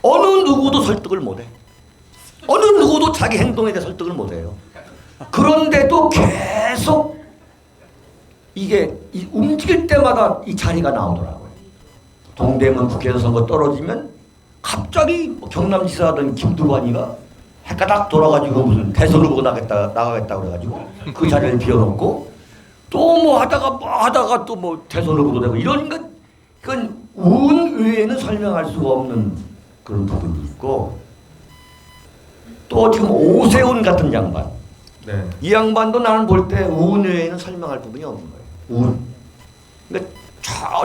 어느 누구도 설득을 못해. 어느 누구도 자기 행동에 대해 설득을 못해요. 그런데도 계속 이게 움직일 때마다 이 자리가 나오더라고요. 동대문 국회의원 선거 떨어지면 갑자기 뭐 경남지사 하던 김두관이가 헷가닥 돌아가지고 무슨 대선 후보 나가겠다 그래가지고 그 자리를 비워놓고 또 뭐 하다가 또 뭐 대선 후보도 되고 이런 건 그건 운 외에는 설명할 수가 없는 그런 부분이 있고 또 지금 오세훈 같은 양반. 네. 이 양반도 나는 볼 때 운 외에는 설명할 부분이 없는 거예요. 운. 그러니까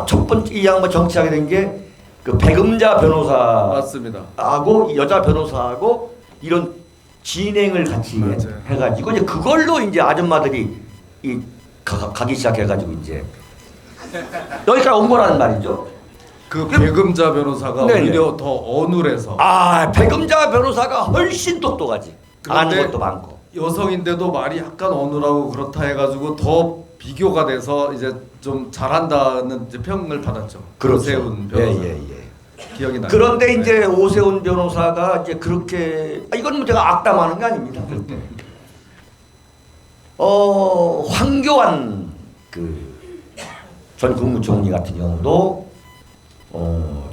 첫 번째 이 양반 정치하게 된 게 그 백음자 변호사 맞습니다. 하고 여자 변호사하고 이런 진행을 같이 해가지고 이제 그걸로 이제 아줌마들이 가기 시작해가지고 이제 여기까지 온 거라는 말이죠. 그 백음자 변호사가 네네. 오히려 더 어눌해서 백음자 변호사가 훨씬 똑똑하지. 아는 것도 많고. 여성인데도 말이 약간 어눌하고 그렇다 해가지고 더 비교가 돼서 이제 좀 잘한다는 이제 평을 받았죠. 그렇죠. 오세훈 변호사. 예. 기억이 나요. 그런데 이제 오세훈 변호사가 이제 그렇게 이건 뭐 제가 악담하는 게 아닙니다. 황교안 전 국무총리 같은 경우도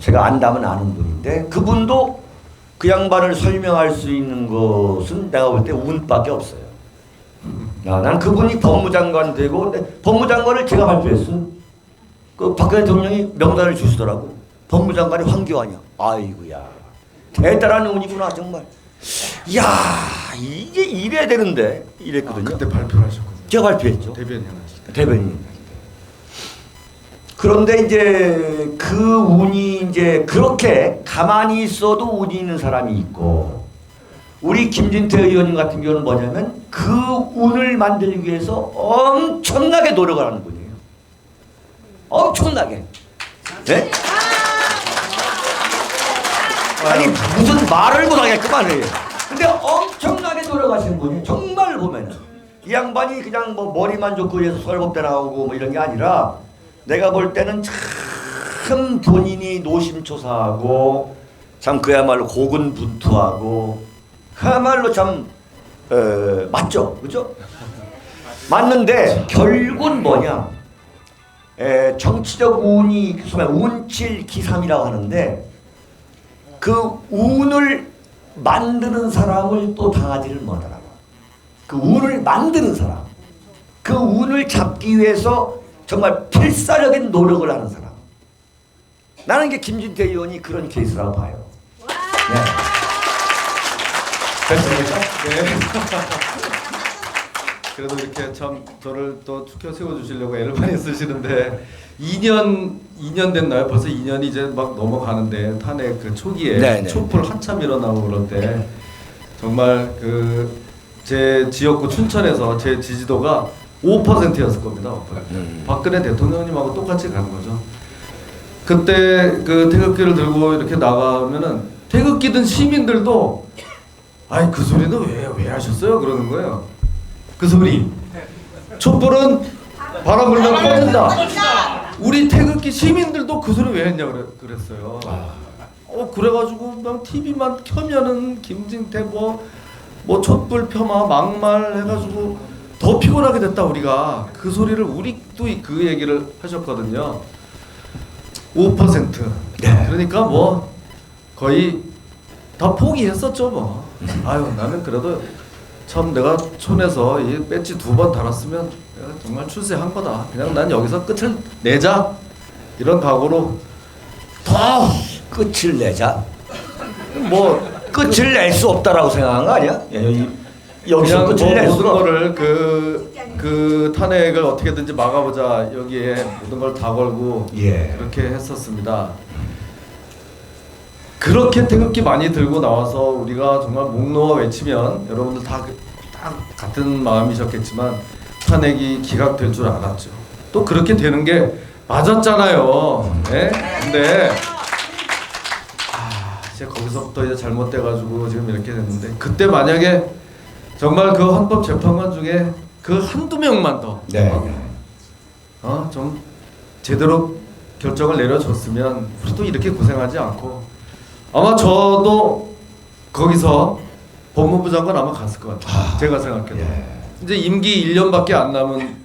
제가 안다면 아는 분인데 그분도 그 양반을 설명할 수 있는 것은 내가 볼 때 운밖에 없어요. 난 그분이 법무장관 되고 법무장관을 제가 발표했어. 그 박근혜 대통령이 명단을 주시더라고. 법무장관이 황교안이야. 아이고야 대단한 운이구나 정말. 이야 이게 이래야 되는데 이랬거든요. 그때 발표를 하셨거든요. 제가 발표했죠. 대변인 하실 때. 대변인. 그런데 이제 그 운이 이제 그렇게 가만히 있어도 운이 있는 사람이 있고 우리 김진태 의원님 같은 경우는 뭐냐면 그 운을 만들기 위해서 엄청나게 노력을 하는 분이에요. 엄청나게. 네? 아니 무슨 말을 못하겠구만 해요. 근데 엄청나게 노력하시는 분이 정말 보면은 이 양반이 그냥 뭐 머리만 좋고 해서 설법대 나오고 뭐 이런 게 아니라 내가 볼 때는 참 본인이 노심초사하고 참 그야말로 고군분투하고 그야말로 참 맞죠, 그죠? 맞는데 결국은 뭐냐? 정치적 운이 소위 운칠기삼이라고 하는데 그 운을 만드는 사람을 또 당하지를 못하라고. 그 운을 만드는 사람, 그 운을 잡기 위해서 정말 필사적인 노력을 하는 사람. 나는 이게 김진태 의원이 그런 케이스라고 봐요. 네. 됐습니까? 네. 그래도 이렇게 참 저를 또 축켜 세워주시려고 애를 많이 쓰시는데 2년 됐나요? 벌써 2년이 이제 막 넘어가는데 탄핵 그 초기에 네네. 촛불 한참 일어나고 그럴 때 정말 그 제 지역구 춘천에서 제 지지도가 5%였을 겁니다. 5%. 박근혜 대통령님하고 똑같이 간 거죠. 그때 그 태극기를 들고 이렇게 나가면은 태극기 든 시민들도 아니 그 소리는 왜 하셨어요? 그러는 거예요. 그 소리. 촛불은 바람 불면 꺼진다. 우리 태극기 시민들도 그 소리 왜 했냐 그랬어요. 그래가지고 그냥 TV만 켜면은 김진태 뭐 촛불 폄하 막말 해가지고 더 피곤하게 됐다 우리가. 그 소리를 우리도 그 얘기를 하셨거든요. 5%. 네. 그러니까 뭐 거의 다 포기했었죠 뭐. 아유 나는 그래도 참 내가 촌에서 이 배지 2번 달았으면 내가 정말 출세한 거다. 그냥 난 여기서 끝을 내자 이런 각오로 더 끝을 내자. 뭐 끝을 낼 수 없다라고 생각한 거 아니야? 여기서 그냥 끝을 낼 모든 수가 거를 그 탄핵을 어떻게든지 막아보자 여기에 모든 걸 다 걸고 예. 그렇게 했었습니다. 그렇게 태극기 많이 들고 나와서 우리가 정말 목 놓아 외치면 여러분들 다 같은 마음이셨겠지만 탄핵이 기각될 줄 알았죠. 또 그렇게 되는 게 맞았잖아요. 네? 근데 이제 거기서부터 이제 잘못돼가지고 지금 이렇게 됐는데 그때 만약에 정말 그 헌법재판관 중에 그 한두 명만 더 좀 제대로 결정을 내려줬으면 우리도 이렇게 고생하지 않고 아마 저도 거기서 법무부 장관 아마 갔을 것 같아요. 제가 생각해도 이제 임기 1년밖에 안 남은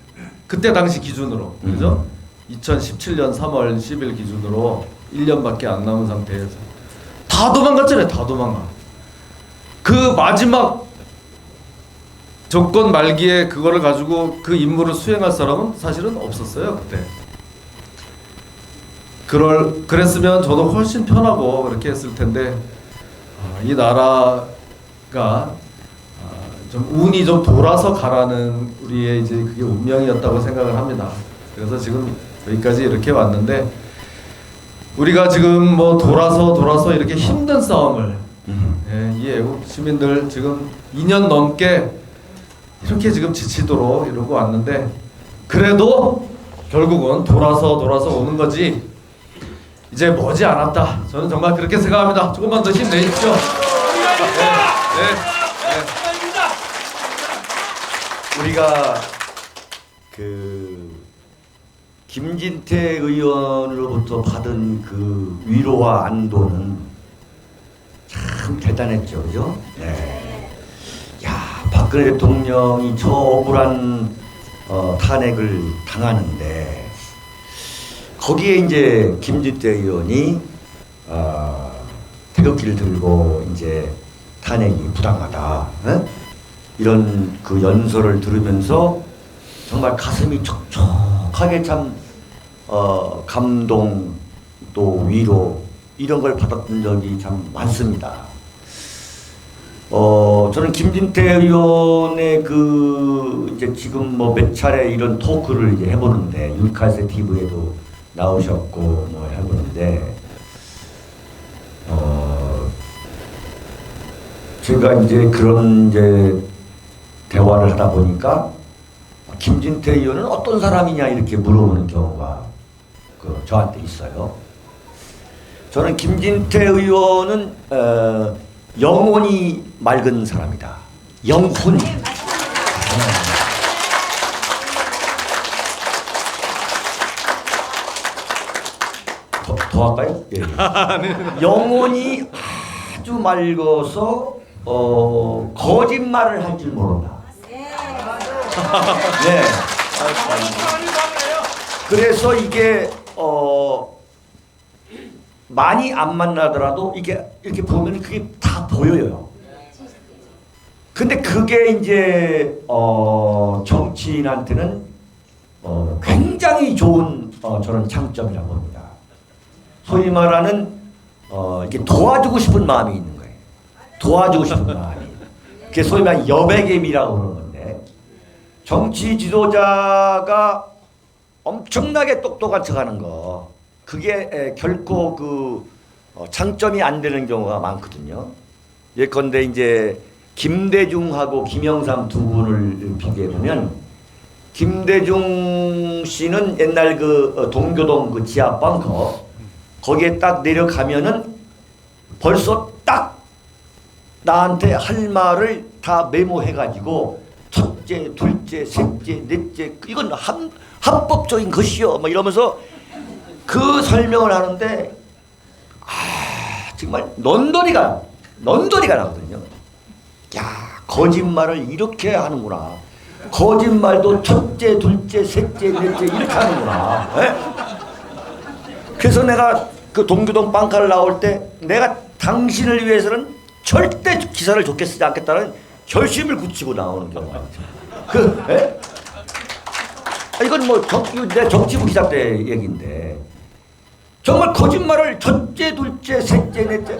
그때 당시 기준으로 그죠? 2017년 3월 10일 기준으로 1년밖에 안 남은 상태에서 다 도망갔잖아요. 다 도망가. 그 마지막 정권 말기에 그거를 가지고 그 임무를 수행할 사람은 사실은 없었어요 그때. 그랬으면 저도 훨씬 편하고 그렇게 했을 텐데 이 나라가 좀 운이 좀 돌아서 가라는 우리의 이제 그게 운명이었다고 생각을 합니다. 그래서 지금 여기까지 이렇게 왔는데 우리가 지금 뭐 돌아서 이렇게 힘든 싸움을 이 시민들 지금 2년 넘게 이렇게 지금 지치도록 이러고 왔는데 그래도 결국은 돌아서 오는 거지 이제 머지 않았다. 저는 정말 그렇게 생각합니다. 조금만 더 힘내십시오. 우리가 그 김진태 의원으로부터 받은 그 위로와 안도는 참 대단했죠, 그죠? 네. 야, 박근혜 대통령이 저 억울한 탄핵을 당하는데 거기에 이제 김진태 의원이 태극기를 들고 이제 탄핵이 부당하다, 이런 그 연설을 들으면서 정말 가슴이 촉촉하게 참 감동 또 위로 이런 걸 받았던 적이 참 많습니다. 저는 김진태 의원의 그 이제 지금 뭐 몇 차례 이런 토크를 이제 해보는데 윤칼세 TV에도 나오셨고 뭐 해보는데 제가 이제 그런 이제 대화를 하다 보니까 김진태 의원은 어떤 사람이냐 이렇게 물어보는 경우가 그 저한테 있어요. 저는 김진태 의원은 영혼이 맑은 사람이다. 영혼이. 더 할까요? 예. 영혼이 아주 맑아서 거짓말을 할 줄 모른다. 네. 그래서 이게 많이 안 만나더라도 이게 이렇게 보면 그게 다 보여요. 근데 그게 이제 정치인한테는 굉장히 좋은 저는 장점이라고 봅니다. 소위 말하는 이렇게 도와주고 싶은 마음이 있는 거예요. 도와주고 싶은 마음이. 그게 소위 말하는 여백임이라고 그러는 건데 정치 지도자가 엄청나게 똑똑한 척하는 거 그게 결코 그 장점이 안 되는 경우가 많거든요. 예컨대 이제 김대중하고 김영삼 두 분을 비교해 보면 김대중 씨는 옛날 그 동교동 그 지하방 거기에 딱 내려가면은 벌써 딱 나한테 할 말을 다 메모해가지고 첫째, 둘째, 셋째, 넷째 이건 합법적인 것이요 뭐 이러면서 그 설명을 하는데 정말 넌더리가 나거든요. 야 거짓말을 이렇게 하는구나. 거짓말도 첫째, 둘째, 셋째, 넷째 이렇게 하는구나. 에? 그래서 내가 그 동교동 빵카를 나올 때 내가 당신을 위해서는 절대 기사를 좋게 쓰지 않겠다는 결심을 굳히고 나오는 경우가 있죠. 이건 뭐 내 정치부 기자 때 얘기인데 정말 거짓말을 첫째, 둘째, 셋째, 넷째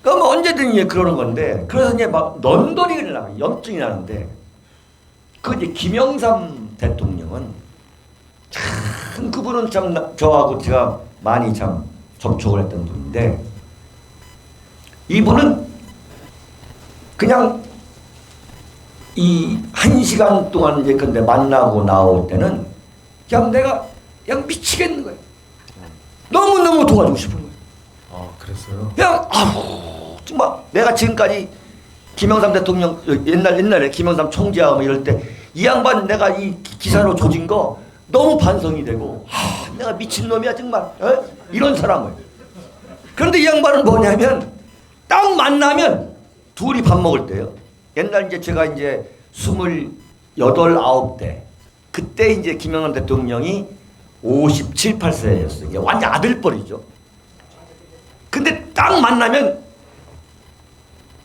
그럼 언제든 그러는 건데 그래서 이제 막 넌더리가 나요. 염증이 나는데 그 이제 김영삼 대통령은 참 그분은 참 저하고 제가 많이 참 접촉을 했던 분인데 이분은 그냥 이 1시간 동안 이제 근데 만나고 나올 때는 그냥 내가 그냥 미치겠는 거예요. 너무너무 도와주고 싶은 거예요. 그랬어요? 그냥 정말 내가 지금까지 김영삼 대통령 옛날에 김영삼 총재하고 이럴 때 이 양반 내가 이 기사로 조진 거 너무 반성이 되고 내가 미친놈이야 정말 이런 사람을. 그런데 이 양반은 뭐냐면 딱 만나면 둘이 밥 먹을 때요. 옛날 이제 제가 이제 28, 9대 그때 이제 김영삼 대통령이 57, 8세였어요. 이게 완전 아들뻘이죠. 근데 딱 만나면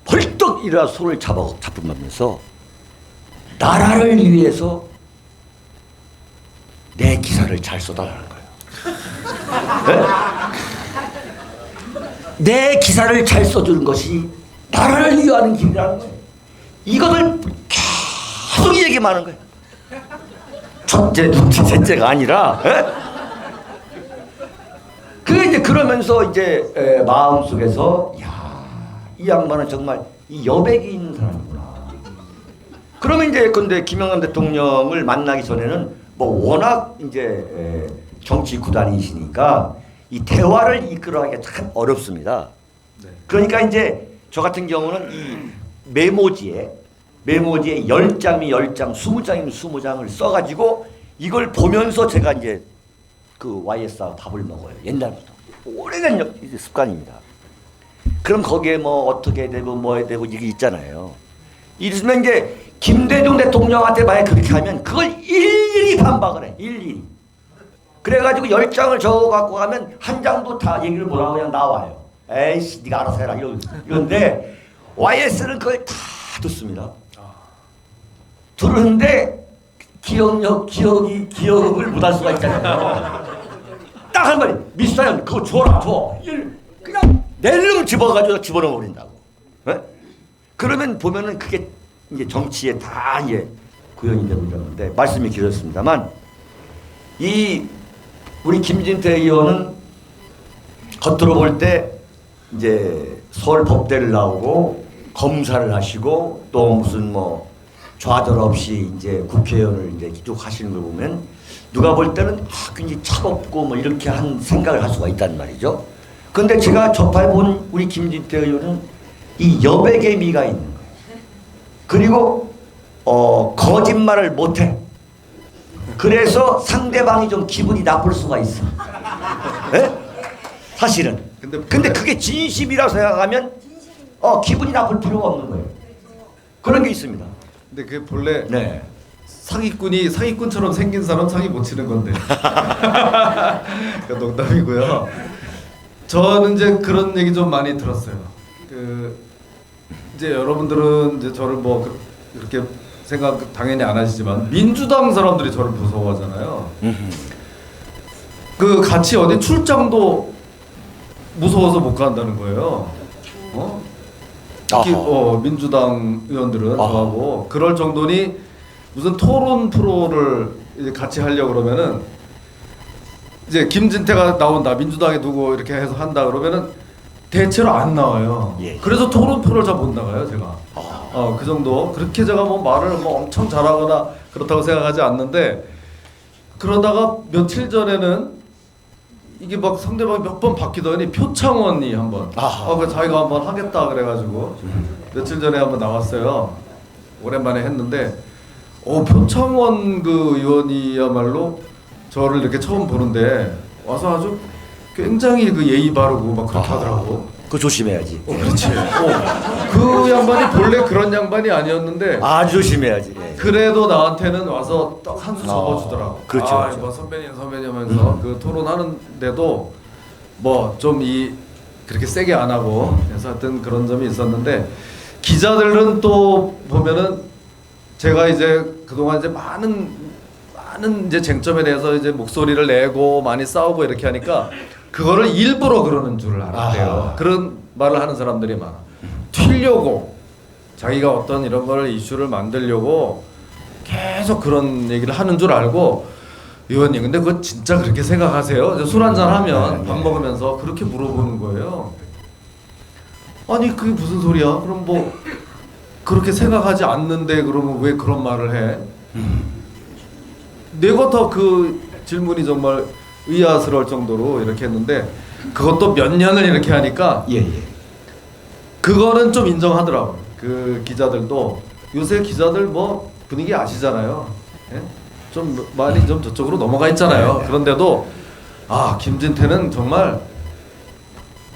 벌떡 일어나 손을 잡으면서 나라를 위해서 내 기사를 잘 써달라는 거예요. 내 기사를 잘 써주는 것이 나라를 위하는 길이라는 거예요. 이것을 계속 얘기만 하는 거예요. 첫째, 둘째, 셋째가 아니라. 그 이제 그러면서 이제 마음 속에서 이 양반은 정말 이 여백이 있는 사람이구나. 그러면 이제 근데 김영삼 대통령을 만나기 전에는 뭐 워낙 이제 정치 구단이시니까 이 대화를 이끌어가기가 참 어렵습니다. 네. 그러니까 이제 저 같은 경우는 이 메모지에 10장이면 10장, 20장이면 20장을 써가지고 이걸 보면서 제가 이제 그 YS하고 밥을 먹어요. 옛날부터. 오래된 습관입니다. 그럼 거기에 뭐 어떻게 되고 뭐 해야 되고 이게 있잖아요. 이랬으면 이제 김대중 대통령한테 만약 그렇게 하면 그걸 일일이 반박을 해. 일일이. 그래가지고 10장을 적어갖고 가면 한 장도 다 얘기를 못하고 그냥 나와요. 에이씨 네가 알아서 해라 이런데 YS는 그걸 다 듣습니다. 들었는데 기억을 못할 수가 있잖아요. 딱 한 마디 미스터현 그거 줘라 줘. 그냥 낼름 집어넣어 버린다고. 네? 그러면 보면은 그게 이제 정치에 다 이제 구현이 되고 이러는데 말씀이 길었습니다만 이 우리 김진태 의원은 겉으로 볼 때 이제 서울 법대를 나오고 검사를 하시고 또 무슨 뭐 좌절 없이 이제 국회의원을 이제 쭉 하시는 걸 보면 누가 볼 때는 굉장히 차갑고 뭐 이렇게 한 생각을 할 수가 있단 말이죠. 그런데 제가 접해본 우리 김진태 의원은 이 여백의 미가 있는 거예요. 그리고 거짓말을 못해. 그래서 상대방이 좀 기분이 나쁠 수가 있어. 네? 사실은. 근데 그게 진심이라고 생각하면 기분이 나쁠 필요가 없는 거예요. 그런 게 있습니다. 근데 그게 본래 네. 사기꾼이 사기꾼처럼 생긴 사람 사기 못 치는 건데. 그 농담이고요. 저는 이제 그런 얘기 좀 많이 들었어요. 그 이제 여러분들은 이제 저를 뭐 그렇게 생각 당연히 안 하시지만 민주당 사람들이 저를 무서워하잖아요. 그 같이 어디 출장도 무서워서 못 간다는 거예요. 특히 민주당 의원들은 저하고 그럴 정도니 무슨 토론 프로를 이제 같이 하려고 그러면은 이제 김진태가 나온다 민주당에 두고 이렇게 해서 한다 그러면은 대체로 안 나와요. 예. 그래서 토론 프로를 잘 못 나가요 제가. 그 정도 그렇게 제가 뭐 말을 뭐 엄청 잘하거나 그렇다고 생각하지 않는데 그러다가 며칠 전에는 이게 막 상대방이 몇 번 바뀌더니 표창원이 한번 그 자기가 한번 하겠다 그래가지고 며칠 전에 한번 나왔어요. 오랜만에 했는데 표창원 그 의원이야말로 저를 이렇게 처음 보는데 와서 아주 굉장히 그 예의 바르고 막 그렇게 하더라고. 그거 조심해야지. 그렇지. 그 양반이 본래 그런 양반이 아니었는데 아주 조심해야지. 그래도 나한테는 와서 딱 한 수 적어주더라고. 그렇죠. 그렇죠. 뭐 선배님 하면서 그 토론하는데도 뭐 좀 그렇게 세게 안 하고 그래서 하여튼 그런 점이 있었는데 기자들은 또 보면은 제가 이제 그동안 이제 많은 이제 쟁점에 대해서 이제 목소리를 내고 많이 싸우고 이렇게 하니까 그거를 일부러 그러는 줄 알았대요. 그런 말을 하는 사람들이 많아. 튀려고 자기가 어떤 이런 거를 이슈를 만들려고 계속 그런 얘기를 하는 줄 알고 의원님 근데 그거 진짜 그렇게 생각하세요? 술 한잔 하면 밥 먹으면서 그렇게 물어보는 거예요. 아니 그게 무슨 소리야? 그럼 뭐 그렇게 생각하지 않는데 그러면 왜 그런 말을 해? 내가 더 그 질문이 정말 의아스러울 정도로 이렇게 했는데 그것도 몇 년을 이렇게 하니까 그거는 좀 인정하더라고요. 그 기자들도 요새 기자들 뭐 분위기 아시잖아요. 예? 좀 많이 좀 저쪽으로 넘어가 있잖아요. 그런데도 김진태는 정말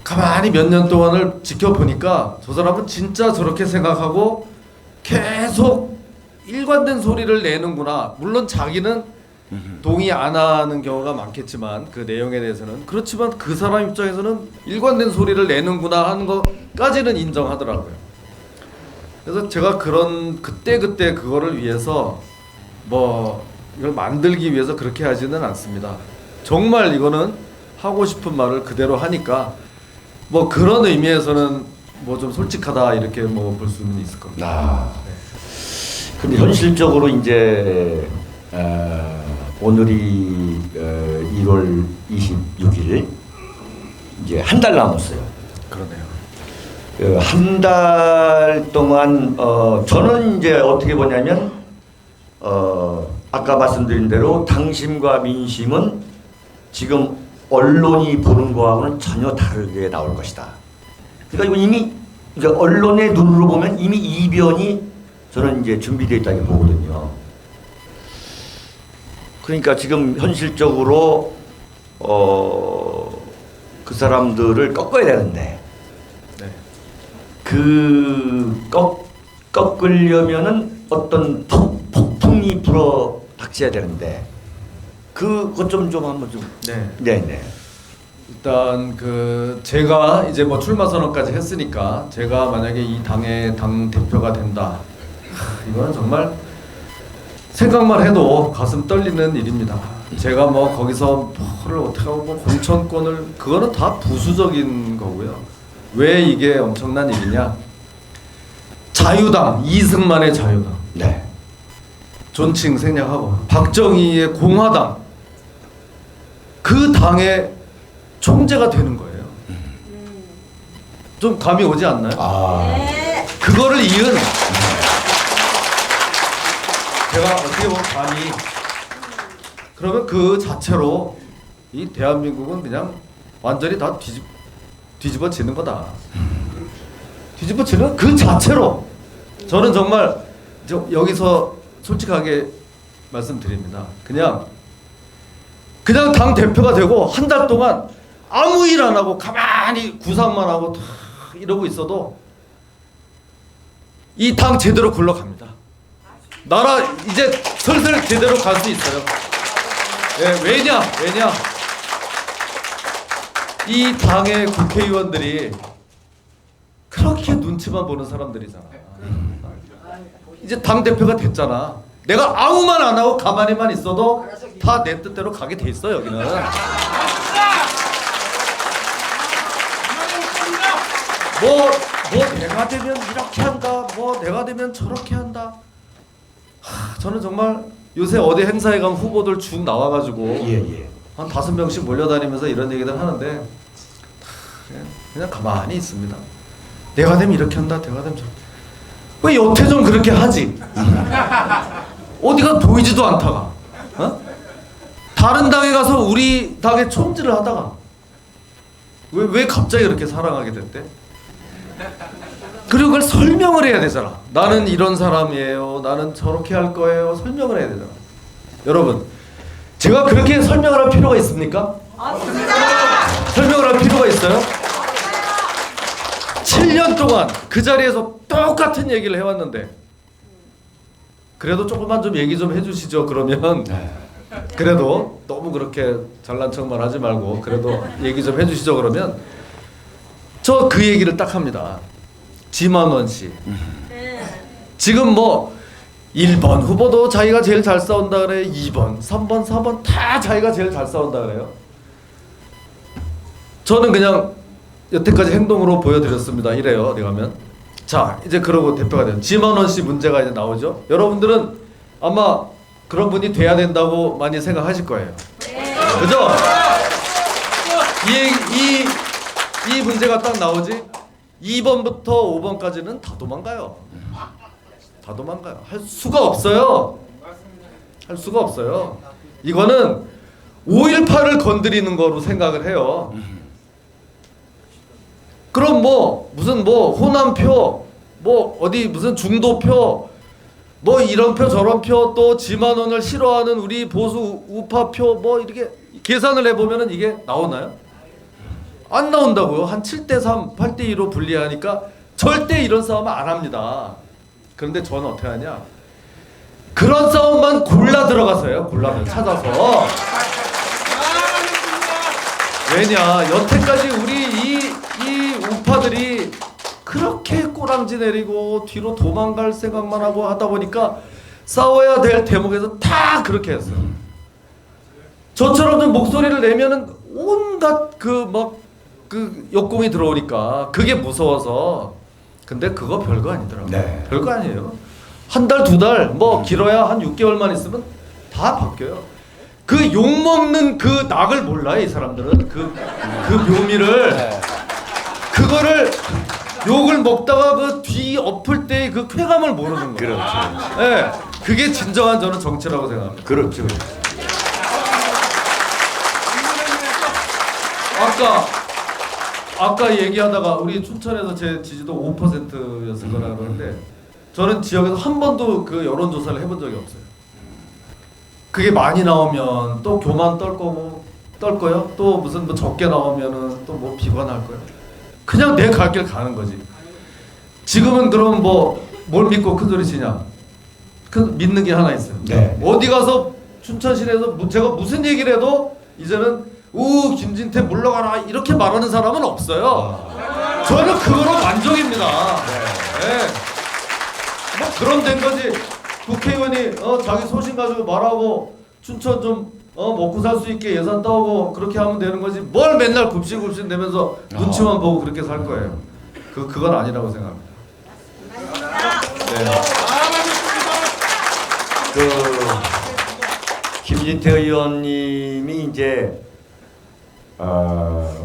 가만히 몇 년 동안을 지켜보니까 저 사람은 진짜 저렇게 생각하고 계속 일관된 소리를 내는구나. 물론 자기는 동의 안 하는 경우가 많겠지만 그 내용에 대해서는 그렇지만 그 사람 입장에서는 일관된 소리를 내는구나 하는 것까지는 인정하더라고요. 그래서 제가 그때 그거를 위해서 뭐 이걸 만들기 위해서 그렇게 하지는 않습니다. 정말 이거는 하고 싶은 말을 그대로 하니까 뭐 그런 의미에서는 뭐 좀 솔직하다 이렇게 뭐 볼 수는 있을 겁니다. 근데 현실적으로 이제 오늘이 1월 26일 이제 한 달 남았어요. 그러네요. 한 달 동안 저는 이제 어떻게 보냐면 아까 말씀드린 대로 당심과 민심은 지금 언론이 보는 거하고는 전혀 다르게 나올 것이다. 그러니까 이건 이미 이제 언론의 눈으로 보면 이미 이변이 저는 이제 준비되어 있다고 보거든요. 그러니까 지금 현실적으로 그 사람들을 꺾어야 되는데 그 꺾으려면은 어떤 폭풍이 불어 닥쳐야 되는데 그것 좀 한번 좀. 네. 네네. 일단 제가 이제 뭐 출마 선언까지 했으니까 제가 만약에 이 당의 당 대표가 된다. 이거는 정말 생각만 해도 가슴 떨리는 일입니다. 제가 뭐 거기서 뭐를 어떻게 하고 뭐 공천권을 그거는 다 부수적인 거고요. 왜 이게 엄청난 일이냐? 자유당 이승만의 자유당. 네. 존칭 생략하고 박정희의 공화당 그 당의 총재가 되는 거예요. 좀 감이 오지 않나요? 그거를 이은 제가 어떻게 보면 감히 그러면 그 자체로 이 대한민국은 그냥 완전히 다 뒤집어지는 거다. 뒤집어지는 그 자체로 저는 정말 여기서 솔직하게 말씀드립니다. 그냥 당 대표가 되고 한 달 동안 아무 일 안 하고 가만히 구상만 하고 이러고 있어도 이 당 제대로 굴러갑니다. 나라 이제 슬슬 제대로 갈 수 있어요. 예, 왜냐? 이 당의 국회의원들이 그렇게 눈치만 보는 사람들이잖아. 이제 당 대표가 됐잖아. 내가 아무 말 안 하고 가만히만 있어도 다 내 뜻대로 가게 돼 있어 여기는. 뭐 내가 되면 이렇게 한다. 뭐 내가 되면 저렇게 한다. 저는 정말 요새 어디 행사에 가면 후보들 쭉 나와가지고 예. 한 5명씩 몰려다니면서 이런 얘기들 하는데 그냥 가만히 있습니다. 내가 되면 이렇게 한다. 내가 되면 저렇게. 왜 여태 좀 그렇게 하지? 어디가 보이지도 않다가 다른 당에 가서 우리 당의 총질을 하다가 왜 갑자기 그렇게 사랑하게 됐대? 그리고 그걸 설명을 해야 되잖아. 나는 이런 사람이에요. 나는 저렇게 할 거예요. 설명을 해야 되잖아. 여러분, 제가 그렇게 설명을 할 필요가 있습니까? 설명을 할 필요가 있어요? 7년 동안 그 자리에서 똑같은 얘기를 해왔는데 그래도 조금만 좀 얘기 좀 해주시죠. 그러면 그래도 너무 그렇게 잘난 척만 하지 말고 그래도 얘기 좀 해주시죠. 그러면 저 그 얘기를 딱 합니다. 지만원 씨. 지금 뭐 1번 후보도 자기가 제일 잘 싸운다 그래. 2번, 3번, 4번 다 자기가 제일 잘 싸운다 그래요. 저는 그냥 여태까지 행동으로 보여드렸습니다. 이래요. 어디 가면. 자, 이제 그러고 대표가 된 지만원 씨 문제가 이제 나오죠. 여러분들은 아마 그런 분이 돼야 된다고 많이 생각하실 거예요. 그죠? 이 문제가 딱 나오지. 2번부터 5번까지는 다 도망가요. 다 도망가요. 할 수가 없어요. 할 수가 없어요. 이거는 5.18을 건드리는 거로 생각을 해요. 그럼 뭐 무슨 뭐 호남표, 뭐 어디 무슨 중도표, 뭐 이런 표 저런 표, 또 지만원을 싫어하는 우리 보수 우파표 뭐 이렇게 계산을 해보면은 이게 나오나요? 안 나온다고요. 한 7대3, 8대2로 분리하니까 절대 이런 싸움은 안 합니다. 그런데 저는 어떻게 하냐? 그런 싸움만 골라 들어가서요. 골라면 찾아서. 왜냐? 여태까지 우리 이 우파들이 그렇게 꼬랑지 내리고 뒤로 도망갈 생각만 하고 하다 보니까 싸워야 될 대목에서 다 그렇게 했어요. 저처럼 좀 목소리를 내면은 온갖 그 역공이 들어오니까 그게 무서워서. 근데 그거 별거 아니더라고요. 네. 별거 아니에요. 한 달, 두 달, 뭐 길어야 한 6개월만 있으면 다 바뀌어요. 그 욕먹는 그 낙을 몰라요, 이 사람들은. 그 묘미를. 그거를 욕을 먹다가 그 뒤 엎을 때의 그 쾌감을 모르는 거예요. 그렇죠. 네, 그게 진정한 저는 정치라고 생각합니다. 그렇죠. 아까 얘기하다가 우리 춘천에서 제 지지도 5%였을 거라 그러는데 저는 지역에서 한 번도 그 여론조사를 해본 적이 없어요. 그게 많이 나오면 또 교만 떨 거요. 또 무슨 뭐 적게 나오면은 또 뭐 비관할 거요. 그냥 내 갈 길 가는 거지. 지금은 그럼 뭐 뭘 믿고 큰 소리 치냐? 믿는 게 하나 있어요. 네. 어디 가서 춘천시내에서 제가 무슨 얘기를 해도 이제는 오 김진태 물러가라 이렇게 말하는 사람은 없어요. 저는 그거로 만족입니다. 네. 뭐 그런 된 거지. 국회의원이 자기 소신 가지고 말하고 춘천 좀 먹고 살 수 있게 예산 따오고 그렇게 하면 되는 거지. 뭘 맨날 굽신굽신 내면서 눈치만 보고 그렇게 살 거예요. 그건 아니라고 생각합니다. 네. 김진태 의원님이 이제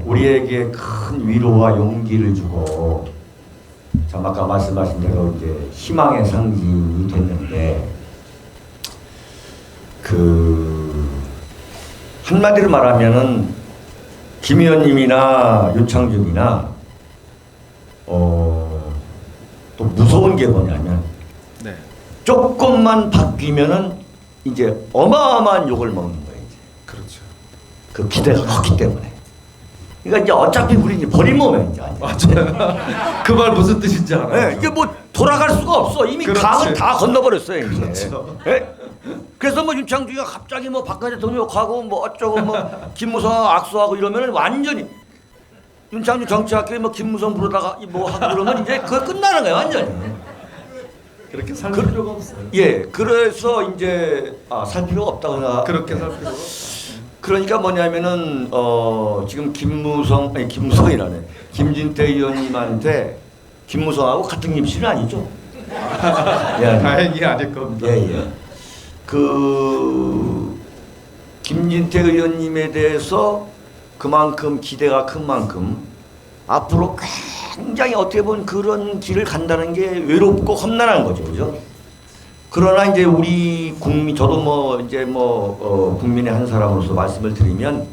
우리에게 큰 위로와 용기를 주고 참 아까 말씀하신 대로 이제 희망의 상징이 됐는데 한마디로 말하면은 김 의원님이나 윤창중이나 또 무서운 게 뭐냐면 네. 조금만 바뀌면은 이제 어마어마한 욕을 먹는 거예요. 이제. 그렇죠. 그 기대가 컸기 때문에. 그러니까 이제 어차피 우리 이제 버린 몸에 이제. 맞아요. 그 말 무슨 뜻인지 알아요. 네, 이게 뭐 돌아갈 수가 없어. 이미 그렇지. 강을 다 건너버렸어요. 이제. 그렇죠. 네? 그래서 뭐 윤창중이가 갑자기 뭐 박근혜 대통령 욕하고 뭐 어쩌고 뭐 김무성 악수하고 이러면은 완전히 윤창중 정치학교에 뭐 김무성 부르다가 뭐 하고 그러면 이제 그거 끝나는 거예요. 완전히. 그렇게 살 필요가 없어요. 예, 그래서 이제 살 필요가 없다고 생각. 그렇게 살 필요가 없어요. 그러니까 뭐냐면은 지금 김무성이라네. 김진태 의원님한테 김무성하고 같은 김씨는 아니죠? 예, 다행히 아닐 겁니다. 예. 김진태 의원님에 대해서 그만큼 기대가 큰 만큼 앞으로 굉장히 어떻게 보면 그런 길을 간다는 게 외롭고 험난한 거죠, 그죠? 그러나 이제 우리 국민, 저도 뭐 이제 국민의 한 사람으로서 말씀을 드리면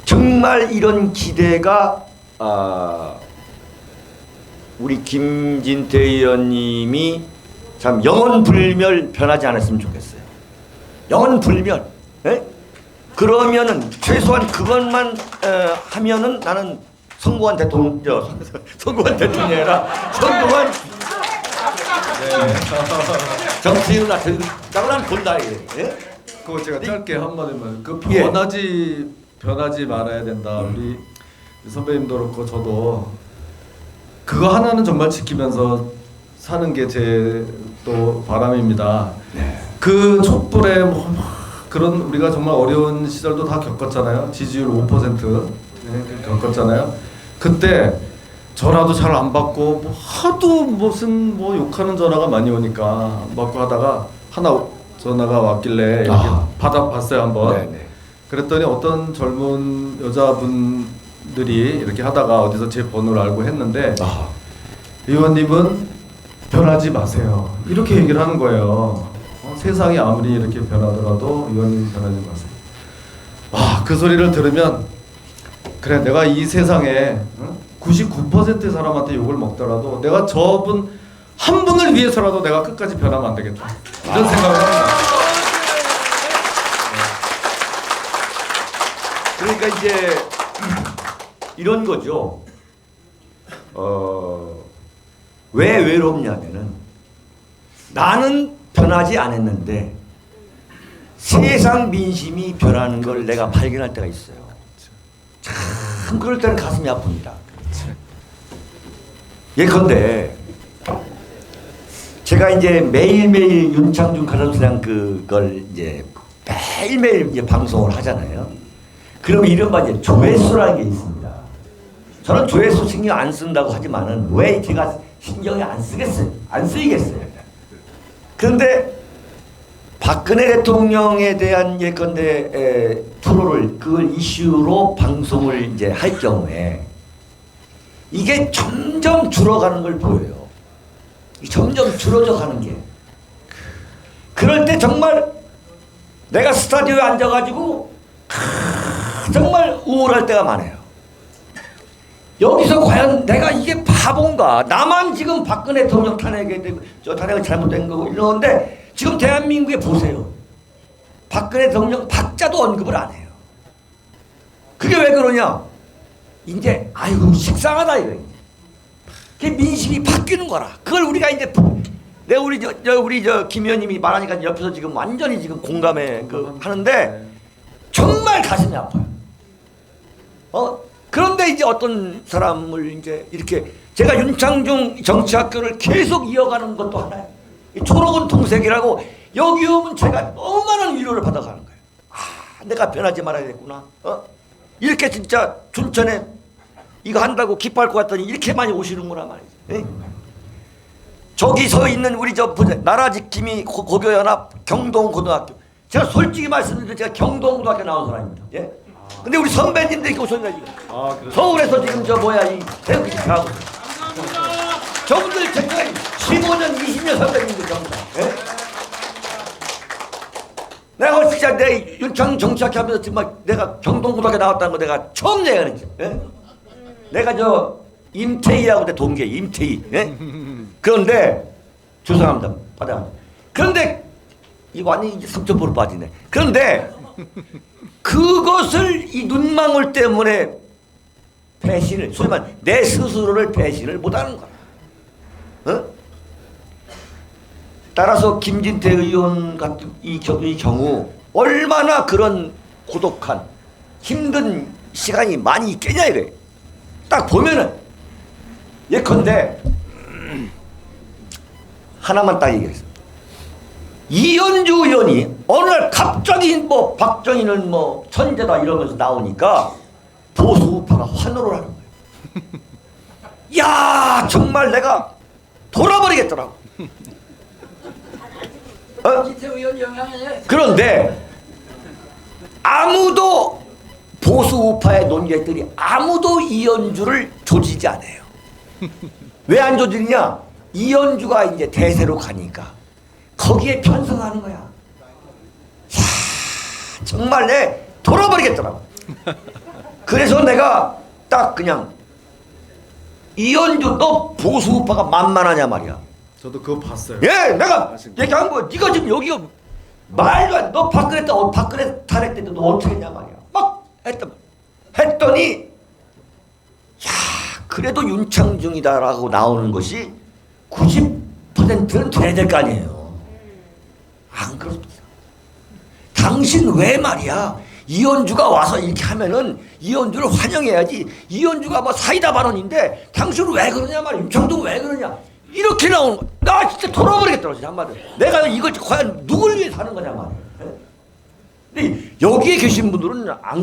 정말 이런 기대가 우리 김진태 의원님이 참 영원불멸 변하지 않았으면 좋겠어요. 영원불멸. 예? 그러면은 최소한 그것만 하면은 나는 성공한 대통령이라 성공한 정치인을 나는 본다 이게. 예? 그거 제가 짧게 한마디만. 예. 변하지 말아야 된다. 우리 선배님도 그렇고 저도 그거 하나는 정말 지키면서 사는 게 제 또 바람입니다. 네. 그 촛불에 그런 우리가 정말 어려운 시절도 다 겪었잖아요. 지지율 5% 겪었잖아요. 그때 전화도 잘 안 받고 하도 무슨 욕하는 전화가 많이 오니까 안 받고 하다가 하나 전화가 왔길래 이렇게 받아봤어요 한번. 네네. 그랬더니 어떤 젊은 여자분들이 이렇게 하다가 어디서 제 번호를 알고 했는데 의원님은 변하지 마세요. 이렇게 얘기를 하는 거예요. 세상이 아무리 이렇게 변하더라도 의원님 변하지 마세요. 그 소리를 들으면 그래 내가 이 세상에 99%의 사람한테 욕을 먹더라도 내가 저분 한 분을 위해서라도 내가 끝까지 변하면 안 되겠다. 이런 생각을 합니다. 그러니까 이제 이런 거죠. 왜 외롭냐면은 나는 변하지 않았는데 세상 민심이 변하는 걸 내가 발견할 때가 있어요. 참 그럴 때는 가슴이 아픕니다. 예컨대 제가 이제 매일매일 윤창중 가정사랑 그걸 이제 매일매일 이제 방송을 하잖아요. 그러면 이른바 이제 조회수라는 게 있습니다. 저는 조회수 신경 안 쓴다고 하지만은 왜 제가 신경이 안 쓰이겠어요. 그런데 박근혜 대통령에 대한 예컨대 프로를 그걸 이슈로 방송을 이제 할 경우에 이게 점점 줄어가는 걸 보여요. 점점 줄어져 가는 게. 그럴 때 정말 내가 스타디오에 앉아가지고 정말 우울할 때가 많아요. 여기서 과연 내가 이게 바본가? 나만 지금 박근혜 대통령 탄핵이 되고 저 탄핵은 잘못된 거고 이러는데 지금 대한민국에 보세요. 박근혜 대통령 박자도 언급을 안 해요. 그게 왜 그러냐? 이제 아이고 식상하다 이거. 그 민심이 바뀌는 거라. 그걸 우리가 이제 내가 우리 김 의원님이 말하니까 옆에서 지금 완전히 지금 공감해 하는데 정말 가슴이 아파요. 그런데 이제 어떤 사람을 이제 이렇게 제가 윤창중 정치학교를 계속 이어가는 것도 하나요. 초록은 통색이라고 여기 오면 제가 너무 많은 위로를 받아가는 거예요. 내가 변하지 말아야겠구나. 이렇게 진짜 춘천에 이거 한다고 기뻐할 것 같더니 이렇게 많이 오시는구나 말이지. 저기 서 있는 우리 나라지킴이 고교연합 경동고등학교. 제가 솔직히 말씀드리면 제가 경동고등학교 나온 사람입니다. 예? 근데 우리 선배님들이 이렇게 오셨냐 지금. 서울에서 지금 이 대학교 집회하고. 저분들 제가 15년, 20년 선배님들 전부 다. 예? 내가 진짜 내 윤창 정치학회 하면서 지금 내가 경동고등학교 나왔다는 거 내가 처음 얘기했지. 예? 내가 임태희하고 내 동기에 임태희. 예? 그런데 죄송합니다. 그런데 이거 완전히 이제 3.5로 빠지네. 그런데 그것을 이 눈망울 때문에 배신을, 소위 말해 내 스스로를 배신을 못하는 거야. 따라서 김진태 의원 같은 이 경우 얼마나 그런 고독한 힘든 시간이 많이 있겠냐 이래. 딱 보면은 예컨대 하나만 딱 얘기했어. 이현주 의원이 어느 날 갑자기 박정희는 천재다 이러면서 나오니까 보수 우파가 환호를 하는 거예요. 야 정말 내가 돌아버리겠더라고. 그런데 아무도 보수 우파의 논객들이 아무도 이현주를 조지지 않아요. 왜 안 조지냐? 이현주가 이제 대세로 가니까 거기에 편성하는 거야. 야, 정말 내 돌아버리겠더라고. 그래서 내가 딱 그냥 이현주 너 보수 우파가 만만하냐 말이야. 저도 그거 봤어요. 예, 내가 얘기한 거 네가 지금 여기가 말도 안 돼. 너 박근혜 때 박근혜 탄핵 때도 너 어떻게 했냐 말이야. 막 했더니 야 그래도 윤창중이다라고 나오는 것이 90%는 돼야 될 거 아니에요. 안 그렇습니다. 당신 왜 말이야 이현주가 와서 이렇게 하면은 이현주를 환영해야지. 이현주가 사이다 발언인데 당신은 왜 그러냐 말이야. 윤창중 왜 그러냐 이렇게 나오는 거. 나 진짜 돌아버리겠더라 진짜 한마디로. 내가 이걸 과연 누굴 위해 사는 거냐 말이야. 근데 여기에 계신 분들은 안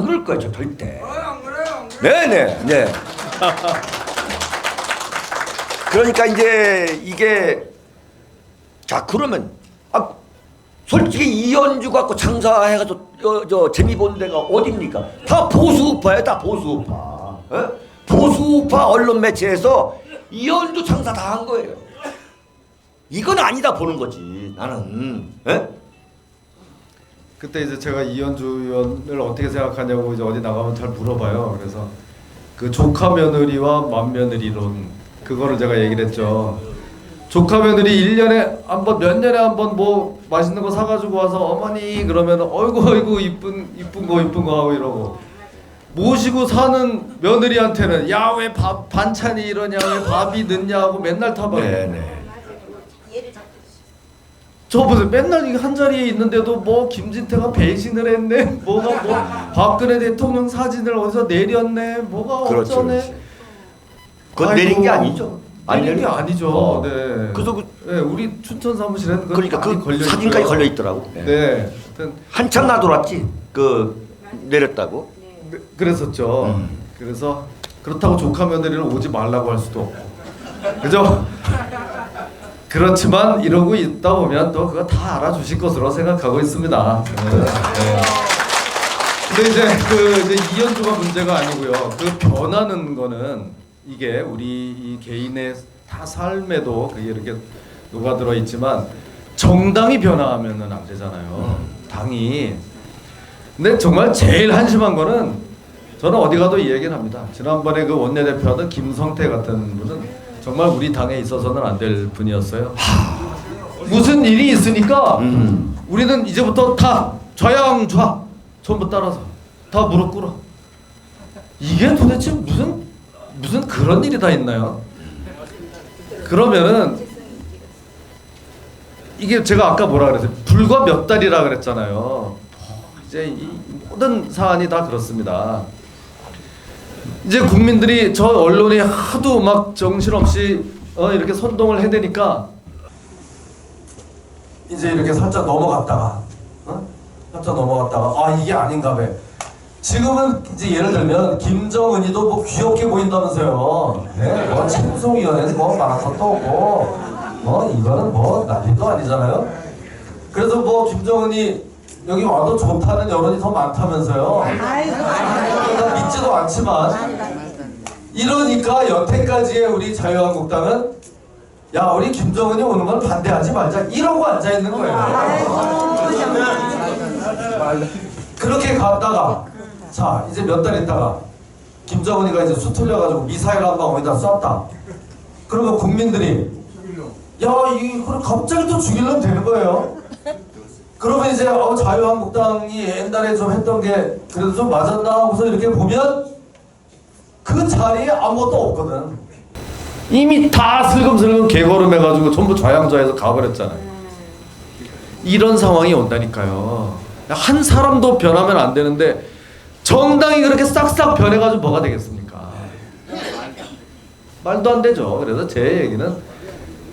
그럴 거예요. 저 절대. 안 그래요. 네네. 그러니까 이제 이게 자 그러면 솔직히 이현주 갖고 장사해가지고 재미 본 데가 어딥니까? 다 보수우파예요. 다 보수우파. 보수우파 언론 매체에서 이현주 장사 다 한 거예요. 이건 아니다 보는 거지 나는. 그때 이제 제가 이현주 의원을 어떻게 생각하냐고 이제 어디 나가면 잘 물어봐요. 그래서 그 조카 며느리와 맏며느리론 그거를 제가 얘기를 했죠. 조카 며느리 1년에 한 번, 몇 년에 한 번 맛있는 거 사가지고 와서 어머니 그러면 어이구 이쁜 거 하고 이러고 모시고 사는 며느리한테는 야 왜 반찬이 이러냐 왜 밥이 늦냐 하고 맨날 타박해. 네네. 저 보세요. 맨날 이 한 자리에 있는데도 김진태가 배신을 했네. 박근혜 대통령 사진을 어디서 내렸네. 뭐가 어쩌네. 그건 내린 게 아니죠. 내린 게 아니죠. 네. 그래서 네, 우리 춘천 사무실에는 그러니까 그 사진까지 걸려 있더라고. 네. 하여튼 한참 나돌았지. 내렸다고. 네, 그랬었죠. 그래서 그렇다고 조카 며느리를 오지 말라고 할 수도 없고. 그죠? 그렇지만 이러고 있다 보면 또 그거 다 알아주실 것으로 생각하고 있습니다. 네. 근데 이제 이현주가 문제가 아니고요. 그 변하는 거는 이게 우리 이 개인의 다 삶에도 그게 이렇게 녹아들어 있지만 정당이 변화하면은 안 되잖아요. 당이. 근데 정말 제일 한심한 거는 저는 어디 가도 이 얘기를 합니다. 지난번에 그 원내대표하던 김성태 같은 분은 정말 우리 당에 있어서는 안 될 분이었어요. 무슨 일이 있으니까 우리는 이제부터 다 좌양좌 전부 따라서 다 무릎 꿇어. 이게 도대체 무슨 그런 일이 다 있나요? 그러면은 이게 제가 아까 뭐라 그랬어요? 불과 몇 달이라 그랬잖아요. 이제 이 모든 사안이 다 그렇습니다. 이제 국민들이 저 언론이 하도 막 정신없이 이렇게 선동을 해대니까 이제 이렇게 살짝 넘어갔다가 살짝 넘어갔다가 아 이게 아닌가 봐. 지금은 이제 예를 들면 김정은이도 뭐 귀엽게 보인다면서요. 네, 뭐 친송위원회는 뭐 마라톤도 없고 뭐 이거는 뭐 난리도 아니잖아요. 그래서 뭐 김정은이 여기 와도 좋다는 여론이 더 많다면서요. 난 믿지도 않지만 이러니까 여태까지의 우리 자유한국당은 야 우리 김정은이 오는 건 반대하지 말자 이러고 앉아 있는 거예요. 그렇게 갔다가 자 이제 몇 달 있다가 김정은이가 이제 수틀려가지고 미사일 한 방 어디다 쐈다. 그러면 국민들이 야 이걸 갑자기 또 죽이려면 되는 거예요. 그러면 이제 자유한국당이 옛날에 좀 했던 게 그래도 좀 맞았나 하고서 이렇게 보면 그 자리에 아무것도 없거든. 이미 다 슬금슬금 개걸음해가지고 전부 좌양좌에서 가버렸잖아요. 이런 상황이 온다니까요. 한 사람도 변하면 안 되는데 정당이 그렇게 싹싹 변해가지고 뭐가 되겠습니까? 말도 안 되죠. 그래서 제 얘기는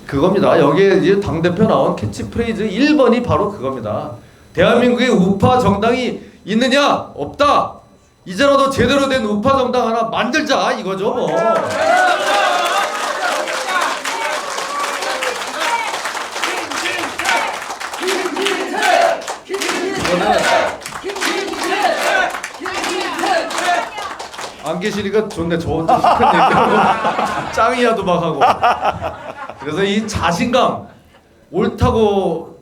그겁니다. 여기에 이제 당대표 나온 캐치프레이즈 1번이 바로 그겁니다. 대한민국에 우파 정당이 있느냐? 없다. 이제라도 제대로 된 우파 정당 하나 만들자 이거죠 뭐. 안 계시니까 좋네. 저 혼자 시큰 얘기하고 짱이야도 막 하고. 그래서 이 자신감, 옳다고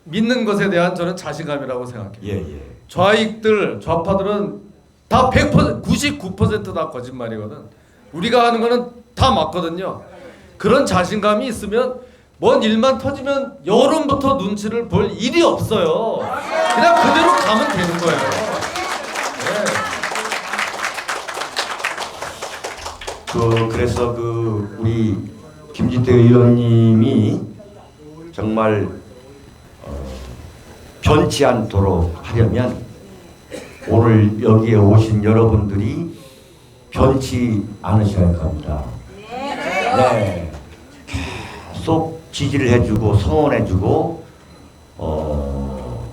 믿는 것에 대한 저는 자신감이라고 생각해요. 예. 좌익들, 좌파들은 다 100%, 99%다 거짓말이거든. 우리가 하는 거는 다 맞거든요. 그런 자신감이 있으면 뭔 일만 터지면 여론부터 눈치를 볼 일이 없어요. 그냥 그대로 가면 되는 거예요. 네. 그래서 우리 김진태 의원님이 정말 변치 않도록 하려면 오늘 여기에 오신 여러분들이 변치 않으셔야 할 겁니다. 네. 계속 지지를 해주고 성원해주고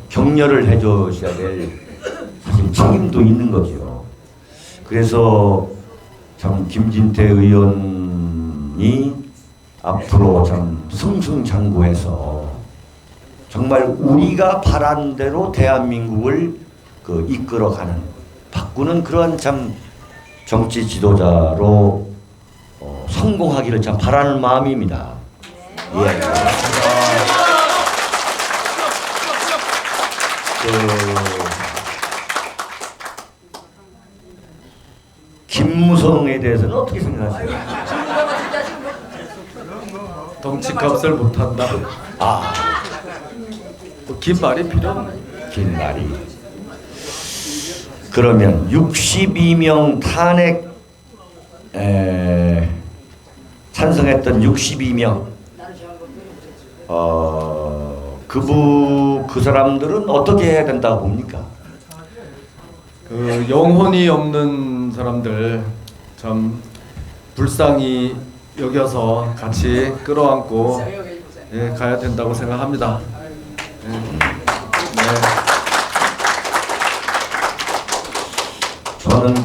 격려를 해주셔야 될 사실 책임도 있는 거죠. 그래서 참 김진태 의원이 앞으로 참 승승장구해서 정말 우리가 바란 대로 대한민국을 이끌어가는 바꾸는 그러한 참 정치 지도자로 성공하기를 참 바라는 마음입니다. 예. 김무성에 대해서는 어떻게 생각하세요? 덩치값을 못한다. 긴 말이 필요 없네. 긴 말이. 그러면 62명 탄핵 찬성했던 62명 그 사람들은 어떻게 해야 된다고 봅니까? 영혼이 없는 사람들 참 불쌍히 여겨서 같이 끌어안고 가야 된다고 생각합니다. 네. 저는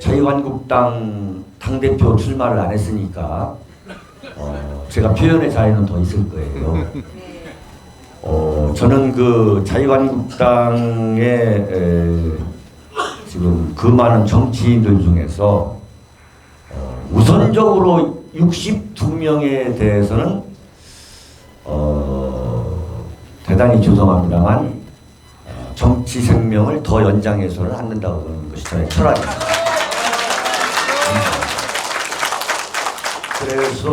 자유한국당 당대표 출마를 안 했으니까 제가 표현의 자유는 더 있을 거예요. 저는 자유한국당의 지금 그 많은 정치인들 중에서 우선적으로 62명에 대해서는 대단히 죄송합니다만 정치 생명을 더 연장해서는 안 된다고 보는 것이 저의 철학입니다. 그래서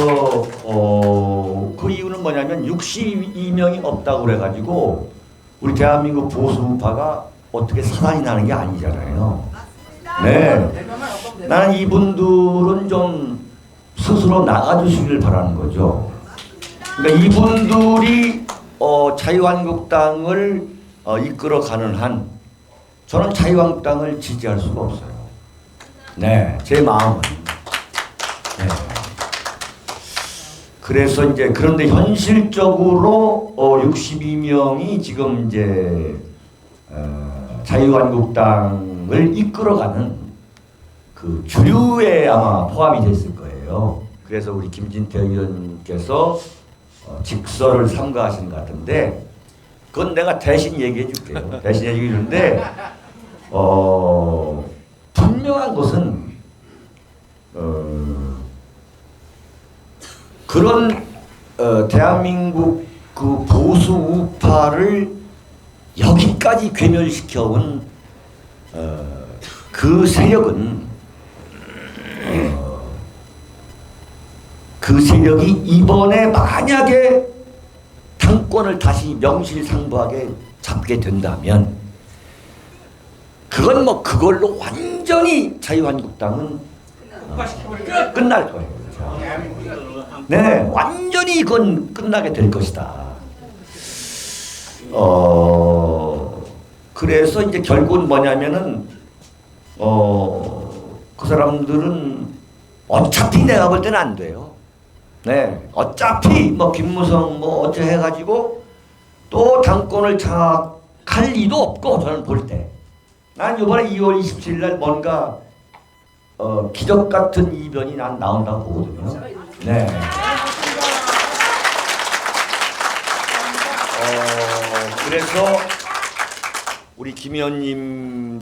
그 이유는 뭐냐면 62명이 없다고 그래가지고 우리 대한민국 보수 우파가 어떻게 사단이 나는 게 아니잖아요. 네, 나는 이분들은 좀 스스로 나가주시길 바라는 거죠. 그러니까 이분들이 자유한국당을 이끌어가는 한 저는 자유한국당을 지지할 수가 없어요. 네, 제 마음은. 네. 그래서 이제 그런데 현실적으로 62명이 지금 이제 자유한국당을 이끌어가는 그 주류에 아마 포함이 됐을 거예요. 그래서 우리 김진태 의원께서 직서를 삼가하신 것 같은데 그건 내가 대신 얘기해 줄게요. 대신 얘기해 주는데 분명한 것은 그런 대한민국 그 보수 우파를 여기까지 괴멸시켜온 그 세력은 그 세력이 이번에 만약에 당권을 다시 명실상부하게 잡게 된다면 그건 뭐 그걸로 완전히 자유한국당은 끝날 거예요. 네, 완전히 이건 끝나게 될 것이다. 그래서 이제 결국은 뭐냐면은 그 사람들은 어차피 내가 볼 때는 안 돼요. 네, 어차피 뭐 김무성 뭐 어째 해가지고 또 당권을 장악할 리도 없고 저는 볼 때. 난 이번에 2월 27일 날 뭔가 기적 같은 이변이 난 나온다고 보거든요. 네. 그래서 우리 김 의원님도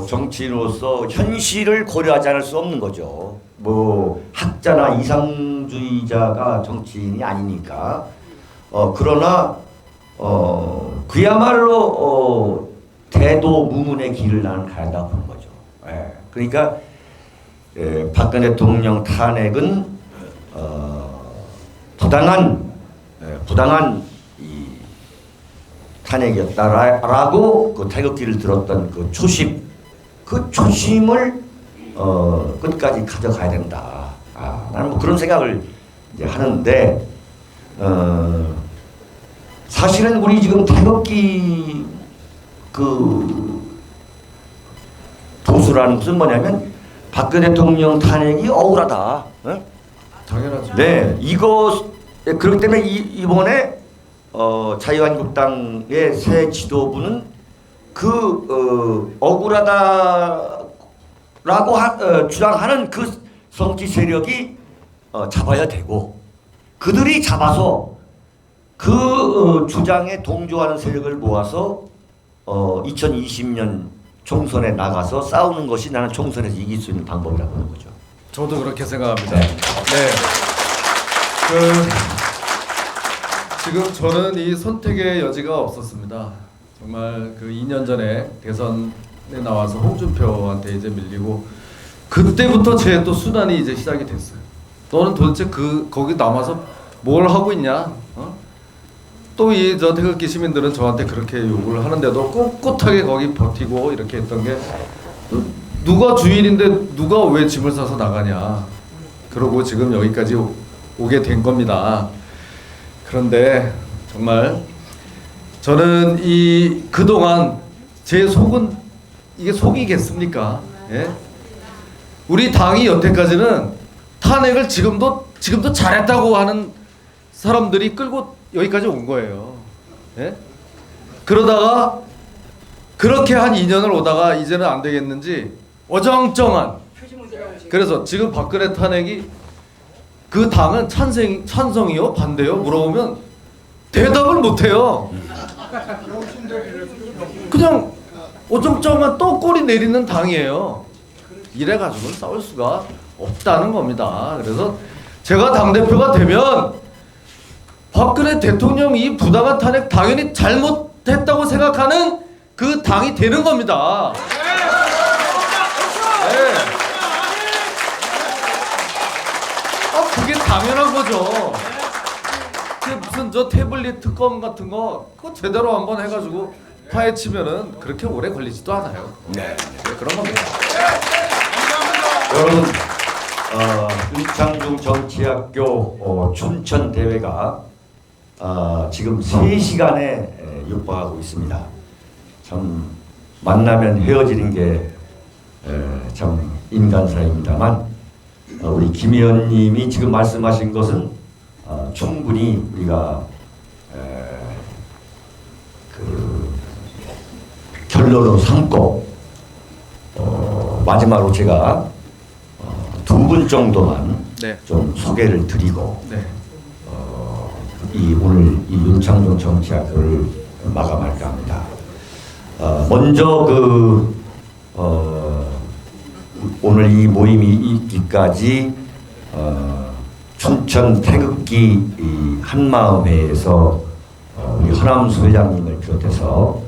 정치인으로서 현실을 고려하지 않을 수 없는 거죠. 뭐 학자나 이상주의자가 정치인이 아니니까. 그러나 그야말로 대도무문의 길을 나는 가야 보는 거죠. 예. 그러니까 박근혜 대통령 탄핵은 부당한 이 탄핵이었다라고 그 태극기를 들었던 그 초심을 끝까지 가져가야 된다. 나는 뭐 그런 생각을 이제 하는데 사실은 우리 지금 태극기 그 보수라는 것은 뭐냐면 박근혜 대통령 탄핵이 억울하다. 네? 당연하죠. 네, 그렇기 때문에 이번에 자유한국당의 새 지도부는 그 억울하다라고 주장하는 그 정치 세력이 잡아야 되고 그들이 잡아서 그 주장에 동조하는 세력을 모아서 2020년 총선에 나가서 싸우는 것이 나는 총선에서 이길 수 있는 방법이라고 하는 거죠. 저도 그렇게 생각합니다. 네. 지금 저는 이 선택의 여지가 없었습니다. 정말 그 2년 전에 대선에 나와서 홍준표한테 이제 밀리고 그때부터 제 또 순환이 이제 시작이 됐어요. 너는 도대체 거기 남아서 뭘 하고 있냐? 또 이 저 태극기 시민들은 저한테 그렇게 욕을 하는데도 꿋꿋하게 거기 버티고 이렇게 했던 게 누가 주인인데 누가 왜 짐을 싸서 나가냐? 그러고 지금 여기까지 오게 된 겁니다. 그런데 정말 저는 이 그동안 제 속은 이게 속이겠습니까? 예? 우리 당이 여태까지는 탄핵을 지금도 잘했다고 하는 사람들이 끌고 여기까지 온 거예요. 예? 그러다가 그렇게 한 2년을 오다가 이제는 안 되겠는지 어정쩡한. 그래서 지금 박근혜 탄핵이 그 당은 찬성이요? 반대요? 물어보면 대답을 못해요. 그냥 어정쩡한 또 꼬리 내리는 당이에요. 이래가지고는 싸울 수가 없다는 겁니다. 그래서 제가 당대표가 되면 박근혜 대통령이 부당한 탄핵 당연히 잘못했다고 생각하는 그 당이 되는 겁니다. 네. 그게 당연한 거죠. 무슨 저 태블릿 특검 같은 거 그거 제대로 한번 해가지고 파헤치면은 그렇게 오래 걸리지도 않아요. 네. 그런 겁니다. 여러분 윤창중 정치학교 춘천 대회가 지금 3시간에 육박하고 있습니다. 참 만나면 헤어지는 게 참 인간사입니다만 우리 김 의원님이 지금 말씀하신 것은 충분히 우리가 그 결론으로 삼고 마지막으로 제가 두 분 정도만 네. 좀 소개를 드리고 네. 이 오늘 이 윤창중 정치학교를 마감할까 합니다. 먼저 오늘 이 모임이 있기까지 춘천 태극기 이 한마음회에서 우리 허남수 회장님을 비롯해서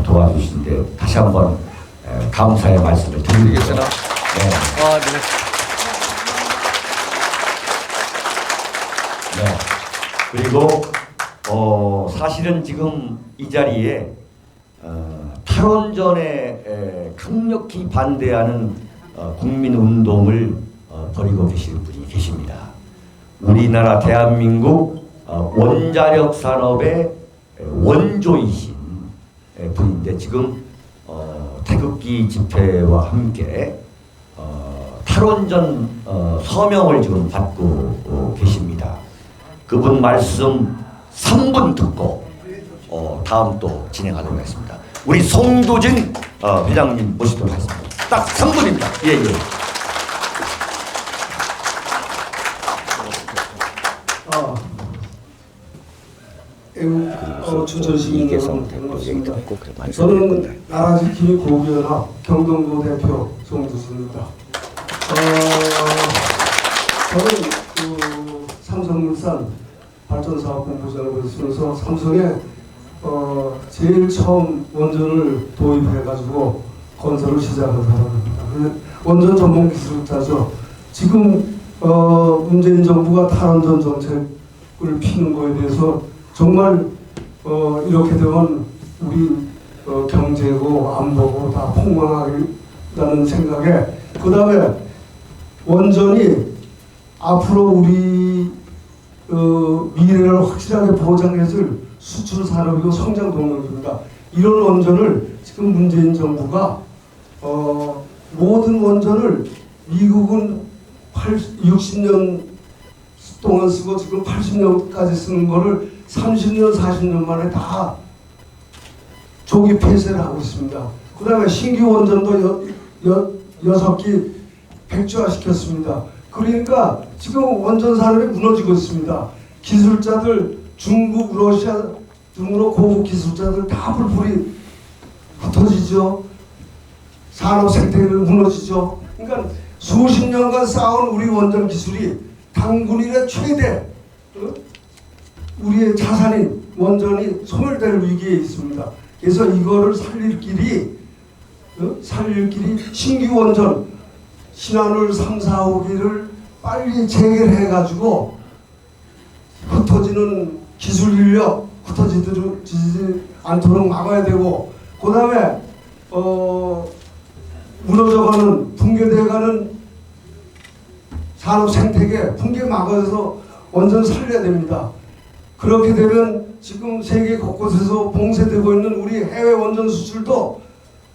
도와주신데 다시 한번 감사의 말씀을 드립니다. 계시나? 네. 네. 네. 그리고 사실은 지금 이 자리에 탈원전에 강력히 반대하는 국민운동을 벌이고 계시는 분이 계십니다. 우리나라 대한민국 원자력 산업의 원조이신 분인데 지금 태극기 집회와 함께 탈원전 서명을 지금 받고 계십니다. 그분 말씀 3분 듣고 다음 또 진행하도록 하겠습니다. 우리 송도진 회장님 모시도록 하겠습니다. 딱 3분입니다. 예. 춘천시민 여러분, 저는 나라지킴이 고기연합 경동도 대표 송두수입니다. 저는 삼성물산 발전사업 본부장을 있으면서 삼성에 제일 처음 원전을 도입해가지고 건설을 시작한 사람입니다. 원전 전문 기술자죠. 지금 문재인 정부가 탈원전 정책을 피는 거에 대해서 정말 이렇게 되면 우리 경제고 안보고 다 폭망하겠다는 생각에, 그 다음에 원전이 앞으로 우리 미래를 확실하게 보장해줄 수출 산업이고 성장 동력입니다. 이런 원전을 지금 문재인 정부가 모든 원전을 미국은 60년 동안 쓰고 지금 80년까지 쓰는 거를 30년, 40년 만에 다 조기 폐쇄를 하고 있습니다. 그 다음에 신규 원전도 6기 백지화시켰습니다. 그러니까 지금 원전 산업이 무너지고 있습니다. 기술자들, 중국, 러시아 등으로 고급 기술자들 다 불풀이 흩어지죠. 산업 생태계를 무너지죠. 그러니까 수십 년간 쌓아온 우리 원전 기술이 당군일의 최대 우리의 자산인 원전이 소멸될 위기에 있습니다. 그래서 이거를 살릴 길이 신규 원전 신한울 3, 4, 5기를 빨리 재개해 가지고 흩어지는 기술 인력 흩어지지 않도록 막아야 되고, 그 다음에 무너져가는 붕괴돼가는 산업 생태계 붕괴 막아서 원전 살려야 됩니다. 그렇게 되면 지금 세계 곳곳에서 봉쇄되고 있는 우리 해외 원전 수출도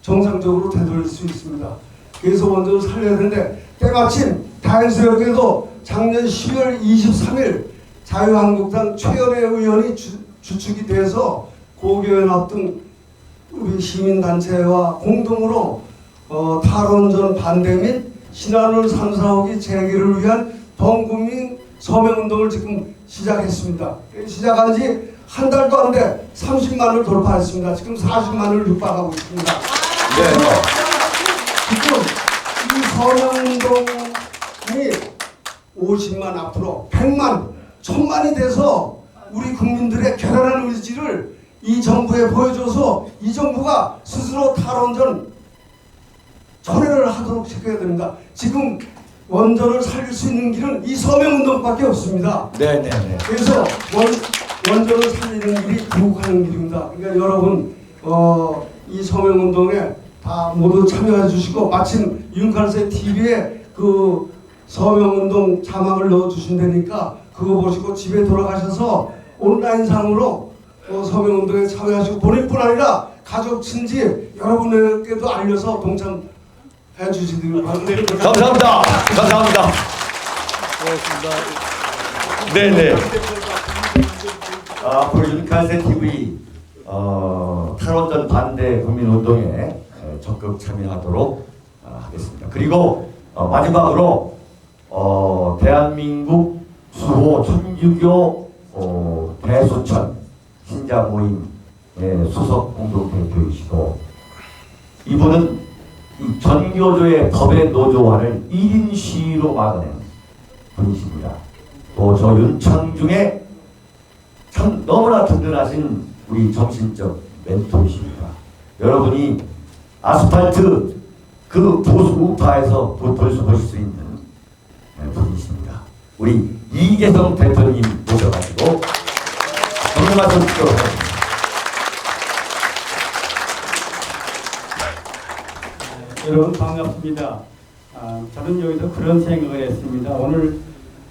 정상적으로 되돌릴 수 있습니다. 그래서 원전을 살려야 되는데, 때마침 다행스럽게도 작년 12월 23일 자유한국당 최연애 의원이 주축이 돼서 고교연합 등 우리 시민단체와 공동으로 탈원전 반대 및 신한울 3, 4호기 재개를 위한 범국민 서명운동을 지금 시작했습니다. 시작한 지 한 달도 안 돼 30만을 돌파했습니다. 지금 40만을 육박하고 있습니다. 지금 이 서명운동이 50만 앞으로 100만, 1000만이 돼서 우리 국민들의 결연한 의지를 이 정부에 보여줘서 이 정부가 스스로 탈원전 철회를 하도록 시켜야 됩니다. 지금 원전을 살릴 수 있는 길은 이 서명운동밖에 없습니다. 네네네. 그래서 원전을 살리는 길이 구국하는 길입니다. 그러니까 여러분 이 서명운동에 다 모두 참여해 주시고, 마침 윤칼세 TV에 그 서명운동 자막을 넣어주신다니까 그거 보시고 집에 돌아가셔서 온라인상으로 서명운동에 참여하시고 본인뿐 아니라 가족, 친지 여러분에게도 알려서 동참해 주시길 바랍니다. 감사합니다. 감사합니다. 고맙습니다. 네네. 앞으로 윤칼세 TV 탈원전 반대 국민운동에 적극 참여하도록 하겠습니다. 그리고 마지막으로 대한민국 수호 천주교 대수천 신자 모임의 수석 공동대표이시고 이분은 이 전교조의 법의 노조화를 1인 시위로 막아낸 분이십니다. 또 저 윤창중의 참 너무나 든든하신 우리 정신적 멘토이십니다. 여러분이 아스팔트 그 보수 우파에서 보실 수 있는 분이십니다. 우리 이계성 대표님 모셔가지고 정리 말씀 드리도록 하겠습니다. 여러분 반갑습니다. 저는 여기서 그런 생각을 했습니다. 오늘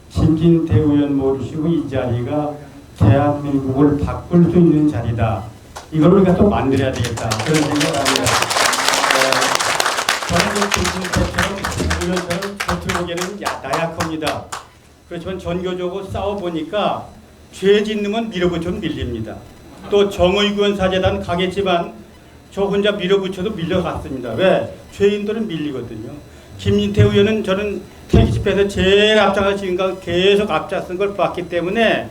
김진태 의원 모시고 이 자리가 대한민국을 바꿀 수 있는 자리다. 이걸 우리가 또 만들어야 되겠다. 그런 생각을 합니다. 저는 김진태처럼 의원처럼 겉으로 보기에는 나약합니다. 그렇지만 전교조고 싸워보니까 죄 짓는 건 밀어붙여도 밀립니다. 또 정의구원사재단 가겠지만 저 혼자 밀어붙여도 밀려갔습니다. 왜? 죄인들은 밀리거든요. 김진태 의원은 저는 태기 집회에서 제일 앞장서 지금까지 계속 앞장선 걸 봤기 때문에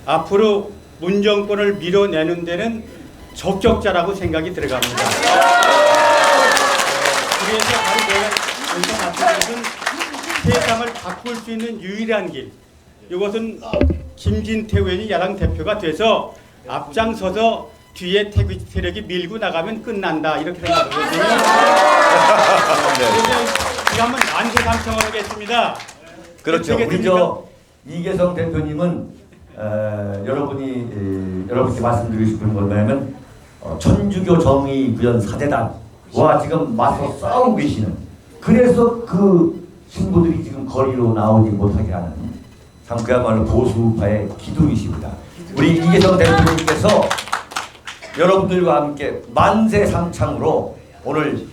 앞으로 문정권을 밀어내는 데는 적격자라고 생각이 들어갑니다. 그래서 바로 내가 여기서 맡은 것은 세상을 바꿀 수 있는 유일한 길. 이것은 김진태 의원이 야당 대표가 돼서 앞장서서 뒤에 태극 세력이 밀고 나가면 끝난다 이렇게 생각하거든요. 그래서 제가 한번 만세 삼청을 하겠습니다. 그렇죠. 우리 저 이계성 대표님은 여러분께 말씀드리고 싶은 건 뭐냐면 천주교 정의구현 사대단과 지금 맞서 싸우고 계시는 그래서 그 신부들이 지금 거리로 나오지 못하게 하는 참 그야말로 보수파의 기둥이십니다. 우리 이계성 대표님께서 여러분들과 함께 만세 삼창으로 오늘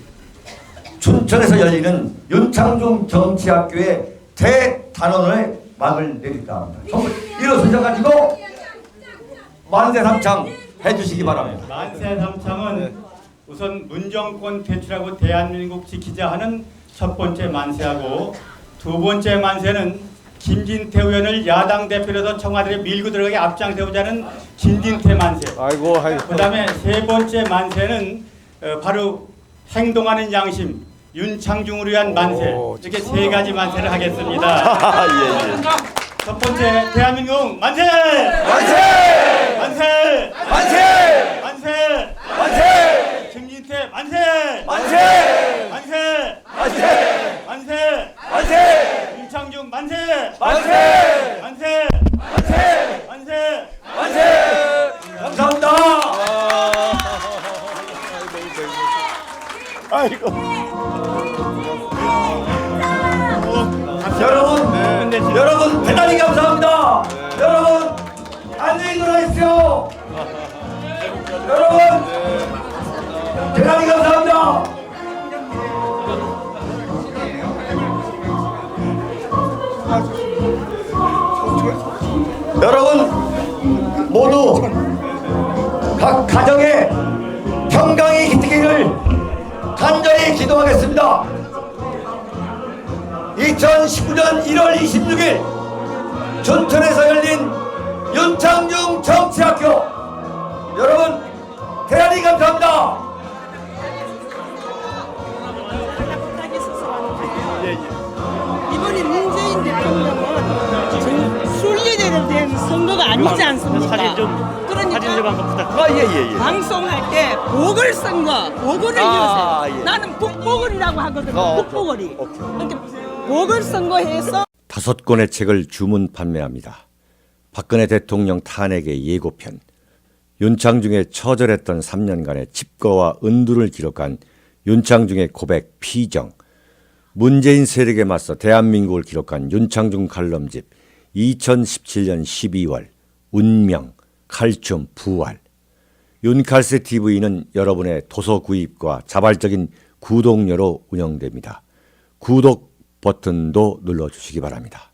춘천에서 열리는 윤창중 정치학교의 대단원의 막을 내릴까 합니다. 정말 일어서셔가지고 만세 삼창 해주시기 바랍니다. 만세 삼창은 우선 문정권 퇴출하고 대한민국 지키자 하는 첫 번째 만세하고 두 번째 만세는 김진태 의원을 야당 대표로서 청와대에 밀고 들어가게 앞장세우자는 김진태 만세. 아이고. 그 다음에 세 번째 만세는 바로 행동하는 양심 윤창중을 위한 만세. 이렇게 세 가지 만세를 하겠습니다. 예. 첫 번째 대한민국 만세! 만세! 만세! 만세! 만세! 만세! 김진태 만세! 만세! 만세! 만세! 만세! 만세! 윤창중 만세! 만세! 만세! 만세! 만세! 만세! 감사합니다. 아이고. 여러분 대단히 감사합니다. 여러분 안녕히 놀아주십시오. 여러분 대단히 감사합니다. 여러분 모두 각 가정에 평강이 깃들기를 간절히 기도하겠습니다. 2019년 1월 26일 춘천에서 열린 윤창중 정치학교 여러분 대단히 감사합니다. 이번에 문재인 대통령은 순리대로 된 선거가 아니지 않습니까? 그러니까 방송할 때 보궐선거, 보궐을 이으세요. 나는 북보궐이라고 하거든요. 북보궐이. 그러니까 보궐선거에서 5권의 책을 주문 판매합니다. 박근혜 대통령 탄핵의 예고편, 윤창중의 처절했던 3년간의 칩거와 은두를 기록한 윤창중의 고백 피정, 문재인 세력에 맞서 대한민국을 기록한 윤창중 칼럼집 2017년 12월 운명, 칼춤, 부활. 윤칼세 TV는 여러분의 도서 구입과 자발적인 구독료로 운영됩니다. 구독 버튼도 눌러주시기 바랍니다.